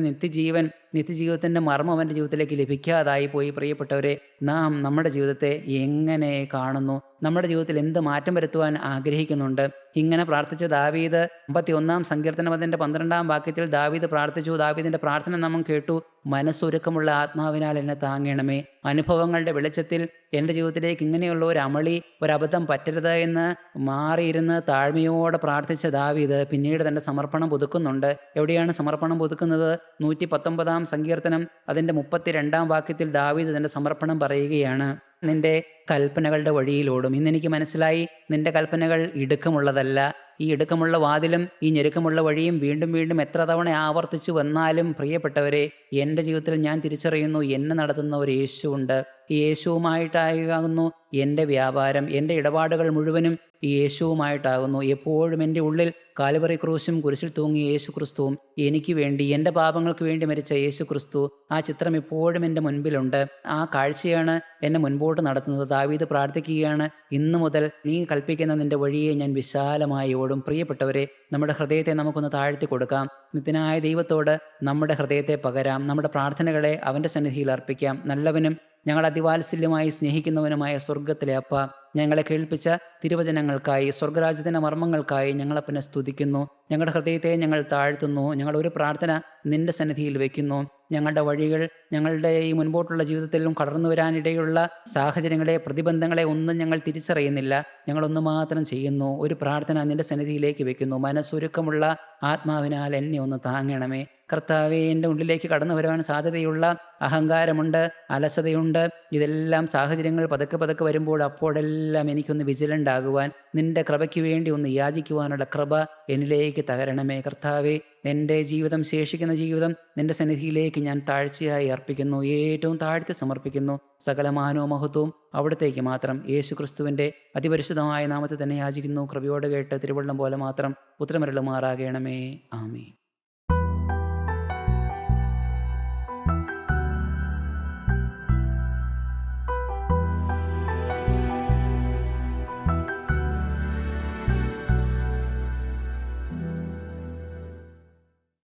നിത്യജീവിതത്തിൻ്റെ മർമ്മം അവൻ്റെ ജീവിതത്തിലേക്ക് ലഭിക്കാതായി പോയി. പ്രിയപ്പെട്ടവരെ, നാം നമ്മുടെ ജീവിതത്തെ എങ്ങനെ കാണുന്നു? നമ്മുടെ ജീവിതത്തിൽ എന്ത് മാറ്റം വരുത്തുവാൻ ആഗ്രഹിക്കുന്നുണ്ട്? ഇങ്ങനെ പ്രാർത്ഥിച്ച ദാവീദ് 51-ാം സങ്കീർത്തനം അതിൻ്റെ 12-ാം വാക്യത്തിൽ ദാവീദ് പ്രാർത്ഥിച്ചു. ദാവീദിൻ്റെ പ്രാർത്ഥന നാം കേട്ടു. കേട്ടു. മനസ്സൊരുക്കമുള്ള ആത്മാവിനാൽ എന്നെ താങ്ങണമേ. അനുഭവങ്ങളുടെ വെളിച്ചത്തിൽ എൻ്റെ ജീവിതത്തിലേക്ക് ഇങ്ങനെയുള്ള ഒരു അമളി, ഒരബദ്ധം പറ്റരുത് എന്ന് മാറിയിരുന്ന് താഴ്മയോടെ പ്രാർത്ഥിച്ച ദാവീദ് പിന്നീട് തൻ്റെ സമർപ്പണം പുതുക്കുന്നുണ്ട്. എവിടെയാണ് സമർപ്പണം പുതുക്കുന്നത്? 119 സങ്കീർത്തനം അതിൻ്റെ 32 വാക്യത്തിൽ ദാവീദ് തൻ്റെ സമർപ്പണം പറയുകയാണ്. നിന്റെ കൽപ്പനകളുടെ വഴിയിലോടും. ഇന്നെനിക്ക് മനസ്സിലായി, നിന്റെ കൽപ്പനകൾ ഇടുക്കമുള്ളതല്ല. ഈ ഇടുക്കമുള്ള വാതിലും ഈ ഞെരുക്കമുള്ള വഴിയും വീണ്ടും വീണ്ടും എത്ര തവണ ആവർത്തിച്ചു വന്നാലും, പ്രിയപ്പെട്ടവരെ, എൻ്റെ ജീവിതത്തിൽ ഞാൻ തിരിച്ചറിയുന്നു, എന്നെ നടത്തുന്ന ഒരു യേശുവുണ്ട്. ഈ യേശുവുമായിട്ടാകുന്നു എൻ്റെ വ്യാപാരം, എൻ്റെ ഇടപാടുകൾ മുഴുവനും ഈ യേശുവുമായിട്ടാകുന്നു. എപ്പോഴും എൻ്റെ ഉള്ളിൽ കാൽവറി ക്രൂശും കുരിശിൽ തൂങ്ങിയ യേശു ക്രിസ്തുവും, എനിക്ക് വേണ്ടി, എൻ്റെ പാപങ്ങൾക്ക് വേണ്ടി മരിച്ച യേശു ക്രിസ്തു, ആ ചിത്രം എപ്പോഴും എൻ്റെ മുൻപിലുണ്ട്. ആ കാഴ്ചയാണ് എന്നെ മുൻപോട്ട് നടത്തുന്നത്. ദാവീദ് പ്രാർത്ഥിക്കുകയാണ്, ഇന്നു മുതൽ നീ കൽപ്പിക്കുന്ന നിൻ്റെ വഴിയെ ഞാൻ വിശാലമായി ഓടും. പ്രിയപ്പെട്ടവരെ, നമ്മുടെ ഹൃദയത്തെ നമുക്കൊന്ന് താഴ്ത്തി കൊടുക്കാം. നിത്യനായ ദൈവത്തോട് നമ്മുടെ ഹൃദയത്തെ പകരാം. നമ്മുടെ പ്രാർത്ഥനകളെ അവൻ്റെ സന്നിധിയിൽ അർപ്പിക്കാം. നല്ലവനും ഞങ്ങൾ അതിവാത്സല്യമായി സ്നേഹിക്കുന്നവനുമായ സ്വർഗത്തിലെ അപ്പ, ഞങ്ങളെ കേൾപ്പിച്ച തിരുവചനങ്ങൾക്കായി, സ്വർഗരാജ്യത്തിൻ്റെ മർമ്മങ്ങൾക്കായി ഞങ്ങളപ്പനെ സ്തുതിക്കുന്നു. ഞങ്ങളുടെ ഹൃദയത്തെ ഞങ്ങൾ താഴ്ത്തുന്നു. ഞങ്ങളുടെ ഒരു പ്രാർത്ഥന നിൻ്റെ സന്നിധിയിൽ വയ്ക്കുന്നു. ഞങ്ങളുടെ വഴികൾ, ഞങ്ങളുടെ ഈ മുൻപോട്ടുള്ള ജീവിതത്തിലും കടന്നു വരാനിടയുള്ള സാഹചര്യങ്ങളെ, പ്രതിബന്ധങ്ങളെ ഒന്നും ഞങ്ങൾ തിരിച്ചറിയുന്നില്ല. ഞങ്ങളൊന്നു മാത്രം ചെയ്യുന്നു, ഒരു പ്രാർത്ഥന നിൻ്റെ സന്നിധിയിലേക്ക് വയ്ക്കുന്നു. മനസ്സൊരുക്കമുള്ള ആത്മാവിനാൽ എന്നെ ഒന്ന് താങ്ങണമേ. കർത്താവേ, എൻ്റെ ഉള്ളിലേക്ക് കടന്നു വരുവാൻ സാധ്യതയുള്ള അഹങ്കാരമുണ്ട്, അലസതയുണ്ട്. ഇതെല്ലാം സാഹചര്യങ്ങൾ പതുക്കെ പതുക്കെ വരുമ്പോൾ അപ്പോഴെല്ലാം എനിക്കൊന്ന് വിജിലൻ്റ് ആകുവാൻ, നിൻ്റെ കൃപയ്ക്ക് വേണ്ടി ഒന്ന് യാചിക്കുവാനുള്ള കൃപ എന്നിലേക്ക് തകരണമേ. കർത്താവേ, എൻ്റെ ജീവിതം, ശേഷിക്കുന്ന ജീവിതം നിൻ്റെ സന്നിധിയിലേക്ക് ഞാൻ താഴ്ചയായി അർപ്പിക്കുന്നു. ഏറ്റവും താഴ്ത്തി സമർപ്പിക്കുന്നു. സകലമാനവും മഹത്വവും അവിടത്തേക്ക് മാത്രം. യേശു ക്രിസ്തുവിൻ്റെ അതിപരിശുദ്ധമായ നാമത്തിൽ തന്നെ യാചിക്കുന്നു. കൃപയോടെ കേട്ട് തിരുവള്ളം പോലെ മാത്രം ഉത്തരമരുളുമാറാകണമേ. ആമേൻ.